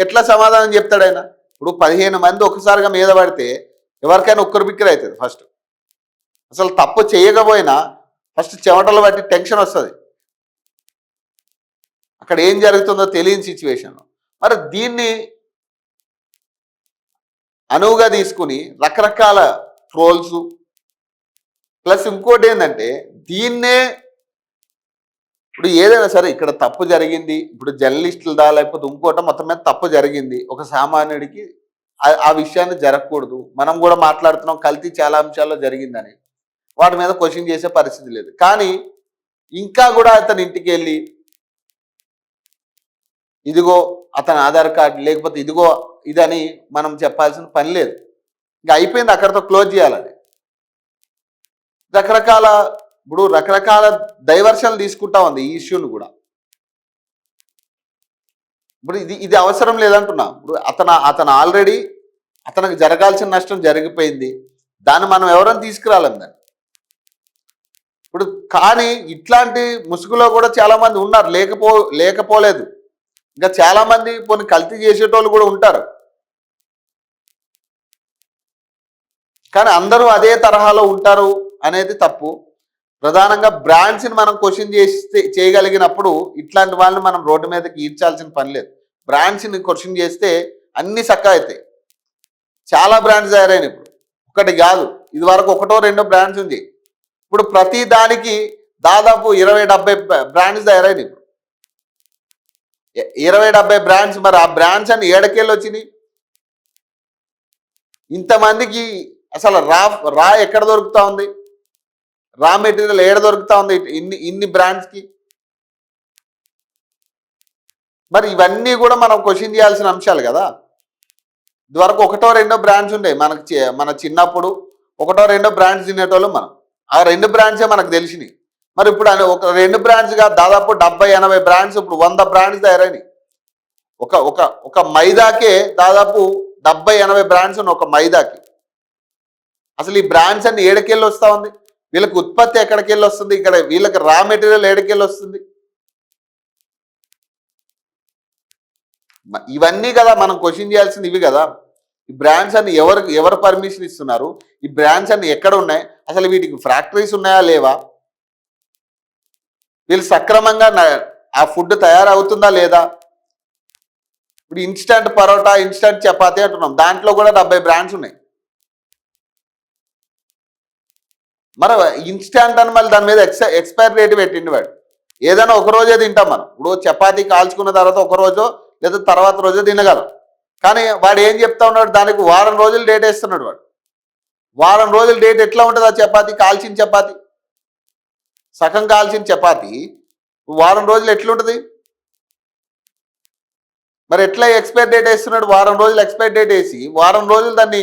ఎట్లా సమాధానం చెప్తాడు ఆయన? ఇప్పుడు 15 మంది ఒకసారిగా మీద పడితే ఎవరికైనా ఉక్కరు బిక్కరు అవుతుంది. ఫస్ట్ అసలు తప్పు చేయకపోయినా ఫస్ట్ చెమటలు బట్టి టెన్షన్ వస్తుంది, అక్కడ ఏం జరుగుతుందో తెలియని సిచ్యువేషన్. మరి దీన్ని అనువుగా తీసుకుని రకరకాల ట్రోల్స్ ప్లస్ ఇంకోటి ఏంటంటే దీన్నే ఇప్పుడు ఏదైనా సరే ఇక్కడ తప్పు జరిగింది, ఇప్పుడు జర్నలిస్టులదా లేకపోతే ఇంకోట మొత్తం మీద తప్పు జరిగింది, ఒక సామాన్యుడికి ఆ విషయాన్ని జరగకూడదు. మనం కూడా మాట్లాడుతున్నాం కల్తీ చాలా అంశాల్లో జరిగిందని, వాటి మీద క్వశ్చన్ చేసే పరిస్థితి లేదు. కానీ ఇంకా కూడా అతని ఇంటికి వెళ్ళి ఇదిగో అతని ఆధార్ కార్డు లేకపోతే ఇదిగో ఇదని మనం చెప్పాల్సిన పని లేదు. ఇంకా అయిపోయింది, అక్కడితో క్లోజ్ చేయాలని. రకరకాల డైవర్షన్లు తీసుకుంటా ఉంది ఈ ఇష్యూని కూడా. ఇప్పుడు ఇది అవసరం లేదంటున్నా. ఇప్పుడు అతను ఆల్రెడీ అతనికి జరగాల్సిన నష్టం జరిగిపోయింది, దాన్ని మనం ఎవరైనా తీసుకురాలేం దాన్ని. ఇప్పుడు కానీ ఇట్లాంటి ముసుగులో కూడా చాలా మంది ఉన్నారు, లేకపోలేదు. ఇంకా చాలా మంది కొన్ని కల్తీ చేసేటోళ్ళు కూడా ఉంటారు. కానీ అందరూ అదే తరహాలో ఉంటారు అనేది తప్పు. ప్రధానంగా బ్రాండ్స్ని మనం క్వశ్చన్ చేయగలిగినప్పుడు ఇట్లాంటి వాళ్ళని మనం రోడ్డు మీదకి ఈడ్చాల్సిన పని లేదు. బ్రాండ్స్ని క్వశ్చన్ చేస్తే అన్ని చక్కగా అవుతాయి. చాలా బ్రాండ్స్ తయారైనాయి ఇప్పుడు, ఒకటి కాదు. ఇది వరకు 1-2 బ్రాండ్స్ ఉంది, ఇప్పుడు ప్రతి దానికి దాదాపు 20-70 బ్రాండ్స్ తయారైనాయి. ఇప్పుడు 20-70 బ్రాండ్స్. మరి ఆ బ్రాండ్స్ అన్ని ఏడకేళ్ళు వచ్చినాయి? ఇంతమందికి అసలు రా ఎక్కడ దొరుకుతా ఉంది? రా మెటీరియల్ ఏడ దొరుకుతా ఉంది ఇన్ని బ్రాండ్స్కి? మరి ఇవన్నీ కూడా మనం క్వశ్చన్ చేయాల్సిన అంశాలు కదా. ఇదివరకు 1-2 బ్రాండ్స్ ఉండే మన చిన్నప్పుడు, 1-2 బ్రాండ్స్ తినేటోళ్ళు మనం. ఆ 2 బ్రాండ్సే మనకు తెలిసినాయి. మరి ఇప్పుడు 2 బ్రాండ్స్గా దాదాపు 70-80 బ్రాండ్స్, ఇప్పుడు 100 బ్రాండ్స్ తయారైనాయి. ఒక మైదాకే దాదాపు 70-80 బ్రాండ్స్ ఉన్నాయి ఒక మైదాకి. అసలు ఈ బ్రాండ్స్ అన్ని ఏడకెళ్ళి వస్తూ ఉంది? వీళ్ళకి ఉత్పత్తి ఎక్కడికి వెళ్ళి వస్తుంది, ఇక్కడ వీళ్ళకి రా మెటీరియల్ ఎక్కడికి వెళ్ళి వస్తుంది? ఇవన్నీ కదా మనం క్వశ్చన్ చేయాల్సింది, ఇవి కదా. ఈ బ్రాండ్స్ అన్ని ఎవరు పర్మిషన్ ఇస్తున్నారు, ఈ బ్రాండ్స్ అన్ని ఎక్కడ ఉన్నాయి, అసలు వీటికి ఫ్యాక్టరీస్ ఉన్నాయా లేవా, వీళ్ళు సక్రమంగా ఆ ఫుడ్ తయారవుతుందా లేదా? ఇప్పుడు ఇన్స్టంట్ పరోటా, ఇన్స్టంట్ చపాతీ అంటున్నాం, దాంట్లో కూడా 70 బ్రాండ్స్ ఉన్నాయి. మరి ఇన్స్టంట్ అని మళ్ళీ దాని మీద ఎక్స్పైరీ డేట్ పెట్టిండి వాడు. ఏదైనా ఒక రోజే తింటాం మనం. ఇప్పుడు చపాతీ కాల్చుకున్న తర్వాత ఒక రోజు లేదా తర్వాత రోజు తినగలం. కానీ వాడు ఏం చెప్తా ఉన్నాడు, దానికి వారం రోజులు డేట్ వేస్తున్నాడు వాడు. వారం రోజుల డేట్ ఎట్లా ఉంటుంది ఆ చపాతీ, కాల్చిన చపాతీ, సగం కాల్చిన చపాతీ వారం రోజులు ఎట్లుంటుంది? మరి ఎట్లా ఎక్స్పైర్ డేట్ వేస్తున్నాడు? వారం రోజులు ఎక్స్పైర్ డేట్ వేసి వారం రోజులు దాన్ని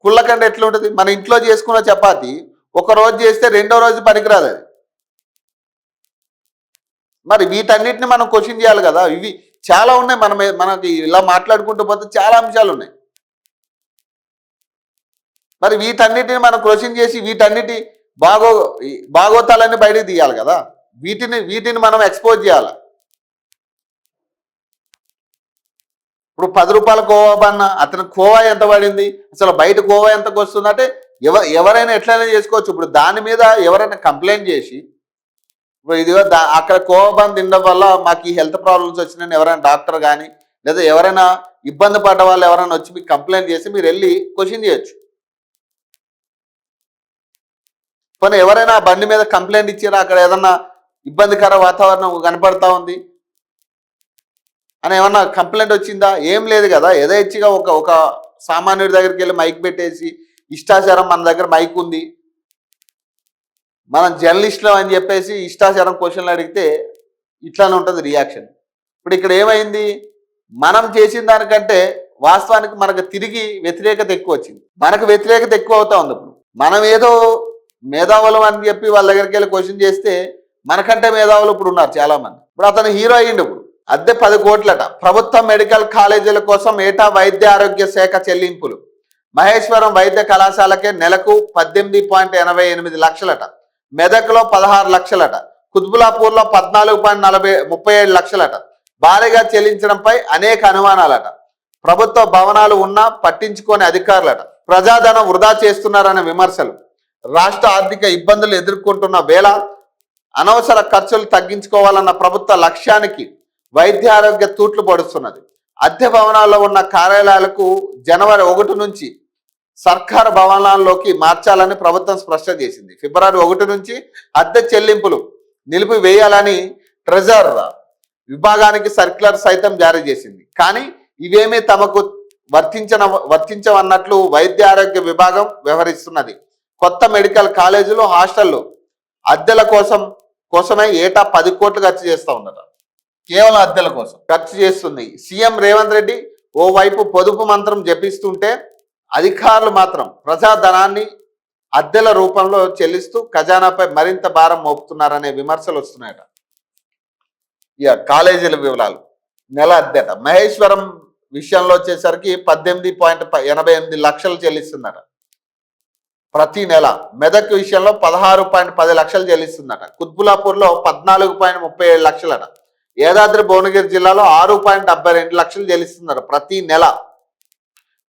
కుళ్ళకండ ఎట్లుంటుంది? మన ఇంట్లో చేసుకున్న చపాతీ ఒక రోజు చేస్తే రెండో రోజు పనికిరాదు అది. మరి వీటన్నిటిని మనం క్వశ్చన్ చేయాలి కదా. ఇవి చాలా ఉన్నాయి, మనకి ఇలా మాట్లాడుకుంటూ పోతే చాలా అంశాలు ఉన్నాయి. మరి వీటన్నిటిని మనం క్వశ్చన్ చేసి వీటన్నిటి భాగోతాలన్నీ బయటకు తీయాలి కదా. వీటిని మనం ఎక్స్పోజ్ చేయాలి. ఇప్పుడు 10 రూపాయల కోవా బన్న, అతను కోవా ఎంత పడింది, అసలు బయట కోవా ఎంతకు వస్తుందంటే ఎవరైనా ఎట్లయినా చేసుకోవచ్చు. ఇప్పుడు దాని మీద ఎవరైనా కంప్లైంట్ చేసి ఇదిగో అక్కడ కోవా బన్ తినడం వల్ల మాకు ఈ హెల్త్ ప్రాబ్లమ్స్ వచ్చినాయని ఎవరైనా డాక్టర్ కానీ లేదా ఎవరైనా ఇబ్బంది పడ్డ వాళ్ళు ఎవరైనా వచ్చి మీకు కంప్లైంట్ చేసి మీరు వెళ్ళి క్వశ్చన్ చేయొచ్చు. పోనీ ఎవరైనా బండి మీద కంప్లైంట్ ఇచ్చారా, అక్కడ ఏదన్నా ఇబ్బందికర వాతావరణం కనపడతా ఉంది అని ఏమన్నా కంప్లైంట్ వచ్చిందా? ఏం లేదు కదా. యథేచ్ఛగా ఒక సామాన్యుడి దగ్గరికి వెళ్ళి మైక్ పెట్టేసి ఇష్టాచారం, మన దగ్గర మైక్ ఉంది, మనం జర్నలిస్టులు అని చెప్పేసి ఇష్టాచారం క్వశ్చన్లు అడిగితే ఇట్లానే ఉంటుంది రియాక్షన్. ఇప్పుడు ఇక్కడ ఏమైంది, మనం చేసిన దానికంటే వాస్తవానికి మనకు తిరిగి వ్యతిరేకత ఎక్కువ వచ్చింది. మనకు వ్యతిరేకత ఎక్కువ అవుతా ఉంది. ఇప్పుడు మనం ఏదో మేధావులం అని చెప్పి వాళ్ళ దగ్గరికి వెళ్ళి క్వశ్చన్ చేస్తే మనకంటే మేధావులు ఇప్పుడు ఉన్నారు చాలా మంది. ఇప్పుడు అతను హీరో అయ్యిండు. ఇప్పుడు అద్దె 10 కోట్లట. ప్రభుత్వ మెడికల్ కాలేజీల కోసం ఏటా వైద్య ఆరోగ్య శాఖ చెల్లింపులు. మహేశ్వరం వైద్య కళాశాలకే నెలకు 18.88 లక్షలట. మెదక్లో 16 లక్షలట. కుత్బులాపూర్లో 14.37 లక్షలట. భారీగా చెల్లించడంపై అనేక అనుమానాలట. ప్రభుత్వ భవనాలు ఉన్నా పట్టించుకోని అధికారులట. ప్రజాధనం వృధా చేస్తున్నారనే విమర్శలు. రాష్ట్ర ఆర్థిక ఇబ్బందులు ఎదుర్కొంటున్న వేళ అనవసర ఖర్చులు తగ్గించుకోవాలన్న ప్రభుత్వ లక్ష్యానికి వైద్య ఆరోగ్య తూట్లు పడుతున్నది. అద్దె భవనాల్లో ఉన్న కార్యాలయాలకు జనవరి 1 నుంచి సర్కారు భవనాల్లోకి మార్చాలని ప్రభుత్వం స్పష్టం చేసింది. ఫిబ్రవరి 1 నుంచి అద్దె చెల్లింపులు నిలిపివేయాలని ట్రెజర్ విభాగానికి సర్క్యులర్ సైతం జారీ చేసింది. కానీ ఇవేమీ తమకు వర్తించవన్నట్లు వైద్య ఆరోగ్య విభాగం వ్యవహరిస్తున్నది. కొత్త మెడికల్ కాలేజీలు, హాస్టళ్లు అద్దెల కోసమే ఏటా 10 కోట్లు ఖర్చు చేస్తూ ఉన్నట. కేవలం అద్దెల కోసం ఖర్చు చేస్తుంది. సీఎం రేవంత్ రెడ్డి ఓవైపు పొదుపు మంత్రం జపిస్తుంటే అధికారులు మాత్రం ప్రజాధనాన్ని అద్దెల రూపంలో చెల్లిస్తూ ఖజానాపై మరింత భారం మోపుతున్నారనే విమర్శలు వస్తున్నాయట. ఇక కాలేజీల వివరాలు. నెల అద్దెట మహేశ్వరం విషయంలో వచ్చేసరికి 18.88 లక్షలు చెల్లిస్తుందట ప్రతి నెల. మెదక్ విషయంలో 16.10 లక్షలు చెల్లిస్తుందట. కుత్బులాపూర్లో 14.37 లక్షలట. యాదాద్రి భువనగిరి జిల్లాలో 6.72 లక్షలు చెల్లిస్తున్నారు ప్రతి నెల.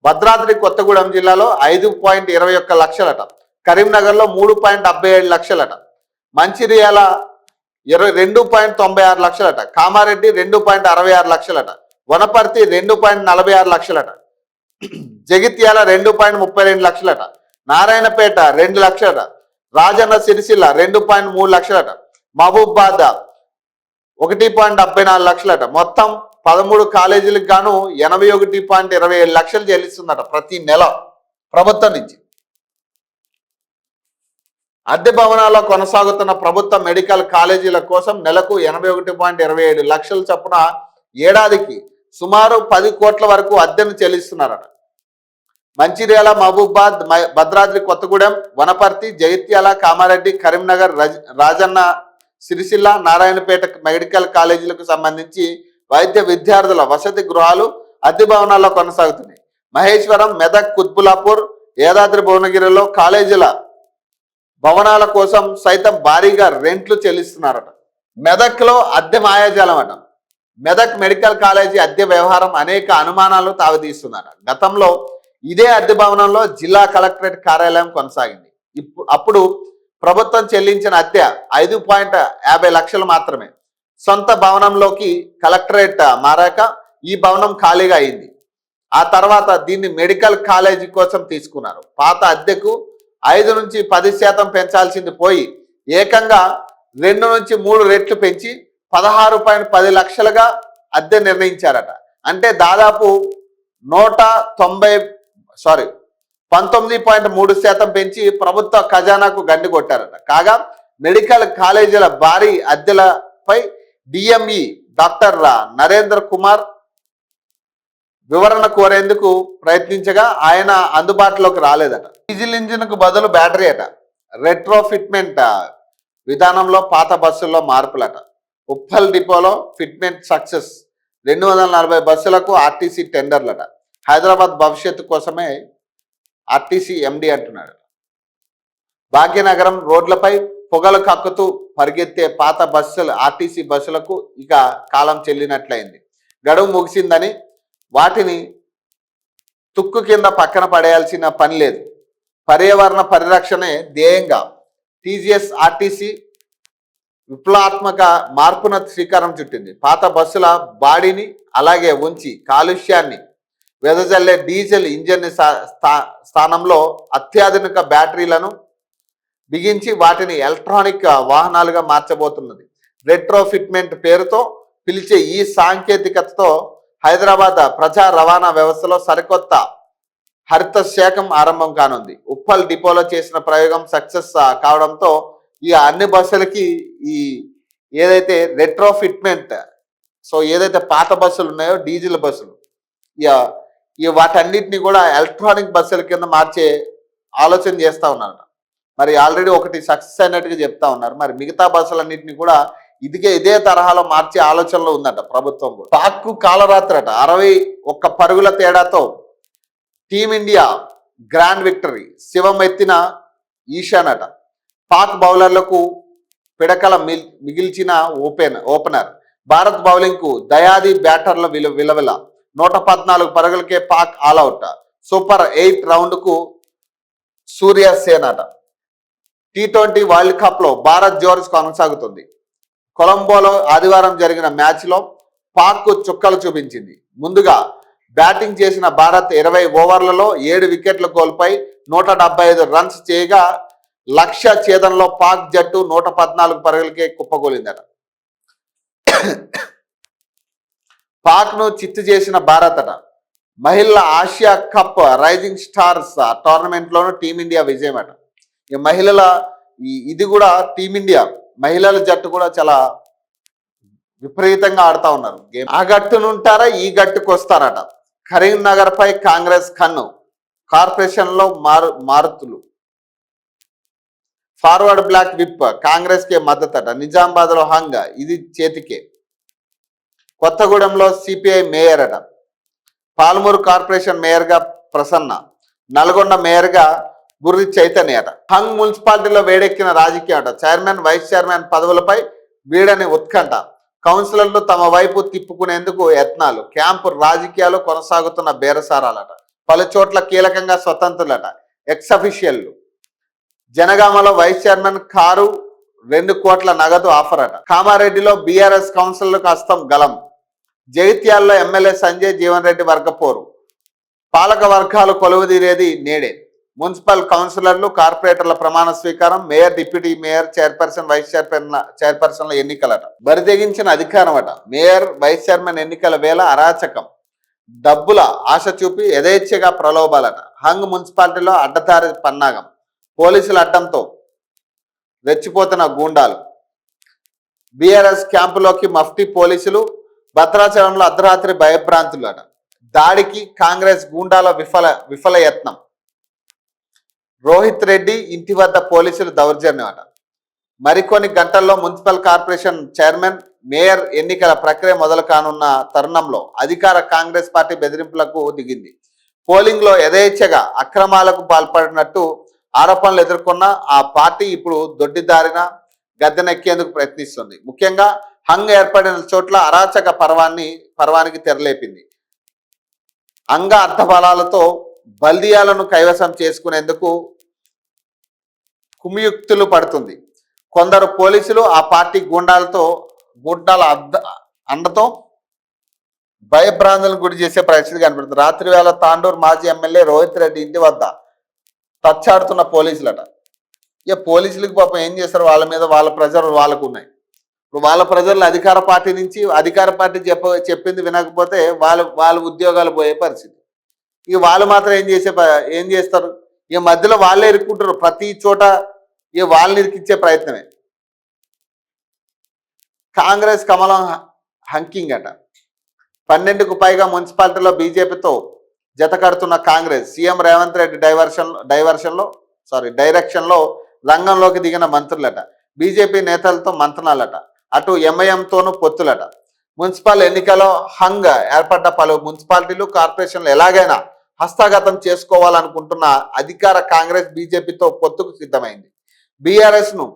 భద్రాద్రి కొత్తగూడెం జిల్లాలో 5.21 లక్షలట. కరీంనగర్లో 3.77 లక్షలట. మంచిర్యాల 2.96 లక్షలట. కామారెడ్డి 2.66 లక్షలట. వనపర్తి 2.46 లక్షలట. జగిత్యాల 2.32 లక్షలట. నారాయణపేట 2 లక్షలట. రాజన్న సిరిసిల్ల 2.3 లక్షలట. మహబూబాబాద్ 1.74 లక్షలట. మొత్తం 13 కాలేజీలకు గాను 81.27 లక్షలు చెల్లిస్తుందట ప్రతి నెల ప్రభుత్వం నుంచి. అద్దె భవనాల్లో కొనసాగుతున్న ప్రభుత్వ మెడికల్ కాలేజీల కోసం నెలకు 81.27 లక్షల చొప్పున ఏడాదికి సుమారు 10 కోట్ల వరకు అద్దెను చెల్లిస్తున్నారట. మంచిర్యాల, మహబూబాద్, భద్రాద్రి కొత్తగూడెం, వనపర్తి, జగిత్యాల, కామారెడ్డి, కరీంనగర్, రాజన్న సిరిసిల్ల, నారాయణపేట మెడికల్ కాలేజీలకు సంబంధించి వైద్య విద్యార్థుల వసతి గృహాలు అద్దె భవనాల్లో కొనసాగుతున్నాయి. మహేశ్వరం, మెదక్, కుత్బులాపూర్, యాదాద్రి భువనగిరిలో కాలేజీల భవనాల కోసం సైతం భారీగా రెంట్లు చెల్లిస్తున్నారట. మెదక్లో అద్దె మాయాజాలం అట. మెదక్ మెడికల్ కాలేజీ అద్దె వ్యవహారం అనేక అనుమానాలు తావితీస్తుందట. గతంలో ఇదే అద్దె భవనంలో జిల్లా కలెక్టరేట్ కార్యాలయం కొనసాగింది. అప్పుడు ప్రభుత్వం చెల్లించిన అద్దె 5.50 లక్షలు మాత్రమే. సొంత భవనంలోకి కలెక్టరేట్ మారాక ఈ భవనం ఖాళీగా అయింది. ఆ తర్వాత దీన్ని మెడికల్ కాలేజీ కోసం తీసుకున్నారు. పాత అద్దెకు 5 నుంచి 10% పెంచాల్సింది పోయి ఏకంగా 2 నుంచి 3 రెట్లు పెంచి 16.10 లక్షలుగా అద్దె నిర్ణయించారట. అంటే దాదాపు 19.3% పెంచి ప్రభుత్వ ఖజానాకు గండి కొట్టారట. కాగా మెడికల్ కాలేజీల భారీ అద్దెలపై డిఎంఈ డాక్టర్ నరేంద్ర కుమార్ వివరణ కోరేందుకు ప్రయత్నించగా ఆయన అందుబాటులోకి రాలేదట. డీజిల్ ఇంజిన్కు బదులు బ్యాటరీ అట. రెట్రోఫిట్మెంట్ విధానంలో పాత బస్సుల్లో మార్పులట. ఉప్పల్ డిపోలో ఫిట్మెంట్ సక్సెస్. 240 బస్సులకు ఆర్టీసీ టెండర్లట. హైదరాబాద్ భవిష్యత్తు కోసమే ఆర్టీసీ ఎండి అంటున్నాడు. భాగ్యనగరం రోడ్లపై పొగలు కక్కుతూ పరిగెత్తే పాత బస్సులు ఆర్టీసీ బస్సులకు ఇక కాలం చెల్లినట్లయింది. గడువు ముగిసిందని వాటిని తుక్కు కింద పక్కన పడేయాల్సిన పని లేదు. పర్యావరణ పరిరక్షణే ధ్యేయంగా టీజీఎస్ ఆర్టీసీ విప్లవాత్మక మార్పున శ్రీకారం చుట్టింది. పాత బస్సుల బాడీని అలాగే ఉంచి కాలుష్యాన్ని వెదజల్లే డీజిల్ ఇంజన్ స్థానంలో అత్యాధునిక బ్యాటరీలను బిగించి వాటిని ఎలక్ట్రానిక్ వాహనాలుగా మార్చబోతున్నది. రెట్రోఫిట్మెంట్ పేరుతో పిలిచే ఈ సాంకేతికతతో హైదరాబాద్ ప్రజా రవాణా వ్యవస్థలో సరికొత్త హరిత శాఖం ఆరంభం కానుంది. ఉప్పల్ డిపోలో చేసిన ప్రయోగం సక్సెస్ కావడంతో ఈ అన్ని బస్సులకి ఈ ఏదైతే రెట్రోఫిట్మెంట్ ఏదైతే పాత బస్సులు ఉన్నాయో డీజిల్ బస్సులు ఈ వాటన్నిటిని కూడా ఎలక్ట్రానిక్ బస్సుల కింద మార్చే ఆలోచన చేస్తూ ఉన్నారు. మరి ఆల్రెడీ ఒకటి సక్సెస్ అయినట్టుగా చెప్తా ఉన్నారు. మరి మిగతా బస్సులన్నింటినీ కూడా ఇదే తరహాలో మార్చే ఆలోచనలో ఉందట ప్రభుత్వం కూడా. పాక్కు కాలరాత్రట. 61 పరుగుల తేడాతో టీమిండియా గ్రాండ్ విక్టరీ. శివం ఎత్తిన ఈశానట. పాక్ బౌలర్లకు పిడకల మిగిల్చిన ఓపెనర్. భారత్ బౌలింగ్కు దయాది బ్యాటర్ల విలవిల. 114 పరుగులకే పాక్ ఆల్అౌట్. సూపర్ 8 రౌండ్కు సూర్యసేన అట. T20 వరల్డ్ కప్లో భారత్ జోరు కొనసాగుతుంది. కొలంబోలో ఆదివారం జరిగిన మ్యాచ్లో పాక్కు చుక్కలు చూపించింది. ముందుగా బ్యాటింగ్ చేసిన భారత్ 20 ఓవర్లలో 7 వికెట్లు కోల్పోయి 175 రన్స్ చేయగా లక్ష్య ఛేదనలో పాక్ జట్టు 114 పరుగులకే కుప్పకూలిందట. పాక్ను చిత్తు చేసిన భారత్ అట. మహిళల ఆసియా కప్ రైజింగ్ స్టార్స్ టోర్నమెంట్లోనూ టీమిండియా విజయం అట. ఈ మహిళల ఇది కూడా టీమిండియా మహిళల జట్టు కూడా చాలా విపరీతంగా ఆడుతూ ఉన్నారు గేమ్. ఆ గట్టునుంటారా ఈ గట్టుకు వస్తారట. కరీంనగర్ పై కాంగ్రెస్ కన్ను. కార్పొరేషన్లో మారుతులు. ఫార్వర్డ్ బ్లాక్ విప్ కాంగ్రెస్ కే మద్దతట. నిజామాబాద్ లో హంగ ఇది చేతికే. కొత్తగూడెంలో సిపిఐ మేయర్ అట. పాల్మూరు కార్పొరేషన్ మేయర్ గా ప్రసన్న. నల్గొండ మేయర్ గా బుర్రి చైతన్య అట. హంగ్ మున్సిపాలిటీలో వేడెక్కిన రాజకీయం అట. చైర్మన్ వైస్ చైర్మన్ పదవులపై వీడని ఉత్కంఠ. కౌన్సిలర్లు తమ వైపు తిప్పుకునేందుకు యత్నాలు. క్యాంపు రాజకీయాలు కొనసాగుతున్న బేరసారాలట. పలు చోట్ల కీలకంగా స్వతంత్రులట. ఎక్స్ అఫీషియల్లు. జనగామలో వైస్ చైర్మన్ కారు 2 కోట్ల నగదు ఆఫర్ అట. కామారెడ్డిలో బీఆర్ఎస్ కౌన్సిలర్లకు హస్తం గలం. జగిత్యాల్లో ఎమ్మెల్యే సంజయ్ జీవన్ రెడ్డి వర్గపోరు. పాలక వర్గాలు కొలువుదీరేది నేడే. మున్సిపల్ కౌన్సిలర్లు కార్పొరేటర్ల ప్రమాణ స్వీకారం. Mayor deputy mayor chairperson vice చైర్పర్సన్ల ఎన్నికలట. బరితెగించిన అధికారం అట. మేయర్ వైస్ చైర్మన్ ఎన్నికల వేళ అరాచకం. డబ్బుల ఆశ చూపి యథేచ్ఛగా ప్రలోభాలట. హంగ్ మున్సిపాలిటీలో అడ్డదారి పన్నాగం. పోలీసుల అడ్డంతో రెచ్చిపోతున్న గూండాలు. బీఆర్ఎస్ క్యాంపులోకి మఫ్టీ పోలీసులు. భద్రాచలంలో అర్ధరాత్రి భయభ్రాంతులు అట. దాడికి కాంగ్రెస్ గూండాల విఫల యత్నం. రోహిత్ రెడ్డి ఇంటి వద్ద పోలీసులు దౌర్జన్యం అట. మరికొన్ని గంటల్లో మున్సిపల్ కార్పొరేషన్ చైర్మన్ మేయర్ ఎన్నికల ప్రక్రియ మొదలు కానున్న తరుణంలో అధికార కాంగ్రెస్ పార్టీ బెదిరింపులకు దిగింది. పోలింగ్ లో యథేచ్ఛగా అక్రమాలకు పాల్పడినట్టు ఆరోపణలు ఎదుర్కొన్న ఆ పార్టీ ఇప్పుడు దొడ్డిదారిన గద్దెనెక్కేందుకు ప్రయత్నిస్తుంది. ముఖ్యంగా హంగ్ ఏర్పడిన చోట్ల అరాచక పర్వానికి తెరలేపింది. అంగ అర్థబలాలతో బల్దియాలను కైవసం చేసుకునేందుకు కుమియుక్తులు పడుతుంది. కొందరు పోలీసులు ఆ పార్టీ గుండాల అండతో భయభ్రాంతులను గురి చేసే పరిస్థితి కనబడుతుంది. రాత్రి వేళ తాండూరు మాజీ ఎమ్మెల్యే రోహిత్ రెడ్డి ఇంటి వద్ద తచ్చాడుతున్న పోలీసులట. ఇక పోలీసులకు పాపం ఏం చేస్తారు, వాళ్ళ మీద వాళ్ళ ప్రెజర్ వాళ్ళకు ఉన్నాయి. ఇప్పుడు వాళ్ళ ప్రజలు అధికార పార్టీ నుంచి అధికార పార్టీ చెప్పింది వినకపోతే వాళ్ళ ఉద్యోగాలు పోయే పరిస్థితి. ఇక వాళ్ళు మాత్రం ఏం చేస్తారు, ఇక మధ్యలో వాళ్ళే ఇరుక్కుంటారు. ప్రతి చోట ఇక వాళ్ళని ఇరికిచ్చే ప్రయత్నమే. కాంగ్రెస్ కమలం హంకింగ్ అట. 12కు పైగా మున్సిపాలిటీలో బీజేపీతో జత కడుతున్న కాంగ్రెస్ సీఎం రేవంత్ రెడ్డి డైరెక్షన్లో రంగంలోకి దిగిన మంత్రులట. బీజేపీ నేతలతో మంత్రణాలట. అటు ఎంఐఎంతోనూ పొత్తులట. మున్సిపల్ ఎన్నికలో హంగ్ ఏర్పడ్డ పలు మున్సిపాలిటీలు కార్పొరేషన్లు ఎలాగైనా హస్తగతం చేసుకోవాలనుకుంటున్న అధికార కాంగ్రెస్ బీజేపీతో పొత్తుకు సిద్ధమైంది. బీఆర్ఎస్ ను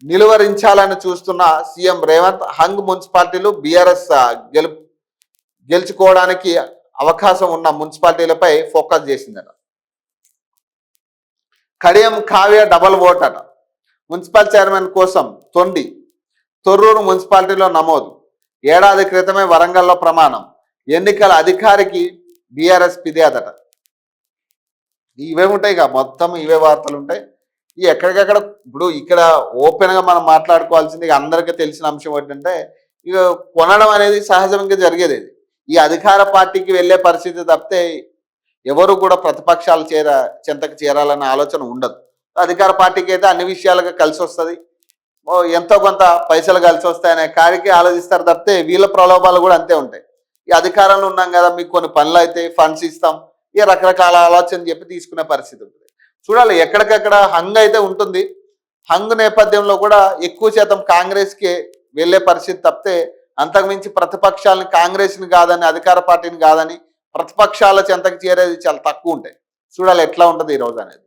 నిలువరించాలని చూస్తున్న సీఎం రేవంత్ హంగ్ మున్సిపాలిటీలు బీఆర్ఎస్ గెలుచుకోవడానికి అవకాశం ఉన్న మున్సిపాలిటీలపై ఫోకస్ చేసిందట. కడియం కావ్య డబల్ ఓట్ అట. మున్సిపల్ చైర్మన్ కోసం తొర్రూరు మున్సిపాలిటీలో నమోదు. ఏడాది క్రితమే వరంగల్లో ప్రమాణం. ఎన్నికల అధికారికి బీఆర్ఎస్ ఫిర్యాదట. ఇవే ఉంటాయి ఇక మొత్తం ఇవే వార్తలు ఉంటాయి. ఈ ఎక్కడికక్కడ ఇప్పుడు ఇక్కడ ఓపెన్గా మనం మాట్లాడుకోవాల్సింది అందరికీ తెలిసిన అంశం ఏంటంటే ఇక కొనడం అనేది సహజంగా జరిగేది. ఈ అధికార పార్టీకి వెళ్ళే పరిస్థితి తప్పితే ఎవరు కూడా ప్రతిపక్షాలు చెంతకు చేరాలన్న ఆలోచన ఉండదు. అధికార పార్టీకి అయితే అన్ని విషయాలుగా కలిసి వస్తుంది, ఎంతో కొంత పైసలు కలిసి వస్తాయనే కాడికి ఆలోచిస్తారు తప్పితే వీళ్ళ ప్రలోభాలు కూడా అంతే ఉంటాయి. ఈ అధికారంలో ఉన్నాం కదా, మీకు కొన్ని పనులు అయితే ఫండ్స్ ఇస్తాం, ఇక రకరకాల ఆలోచన చెప్పి తీసుకునే పరిస్థితి ఉంటుంది. చూడాలి, ఎక్కడికక్కడ హంగ్ అయితే ఉంటుంది. హంగ్ నేపథ్యంలో కూడా ఎక్కువ శాతం కాంగ్రెస్కి వెళ్ళే పరిస్థితి తప్పితే అంతకుమించి ప్రతిపక్షాలని కాంగ్రెస్ని కాదని అధికార పార్టీని కాదని ప్రతిపక్షాల చెంతకు చేరేది చాలా తక్కువ ఉంటాయి. చూడాలి ఎట్లా ఉంటుంది ఈ రోజు అనేది.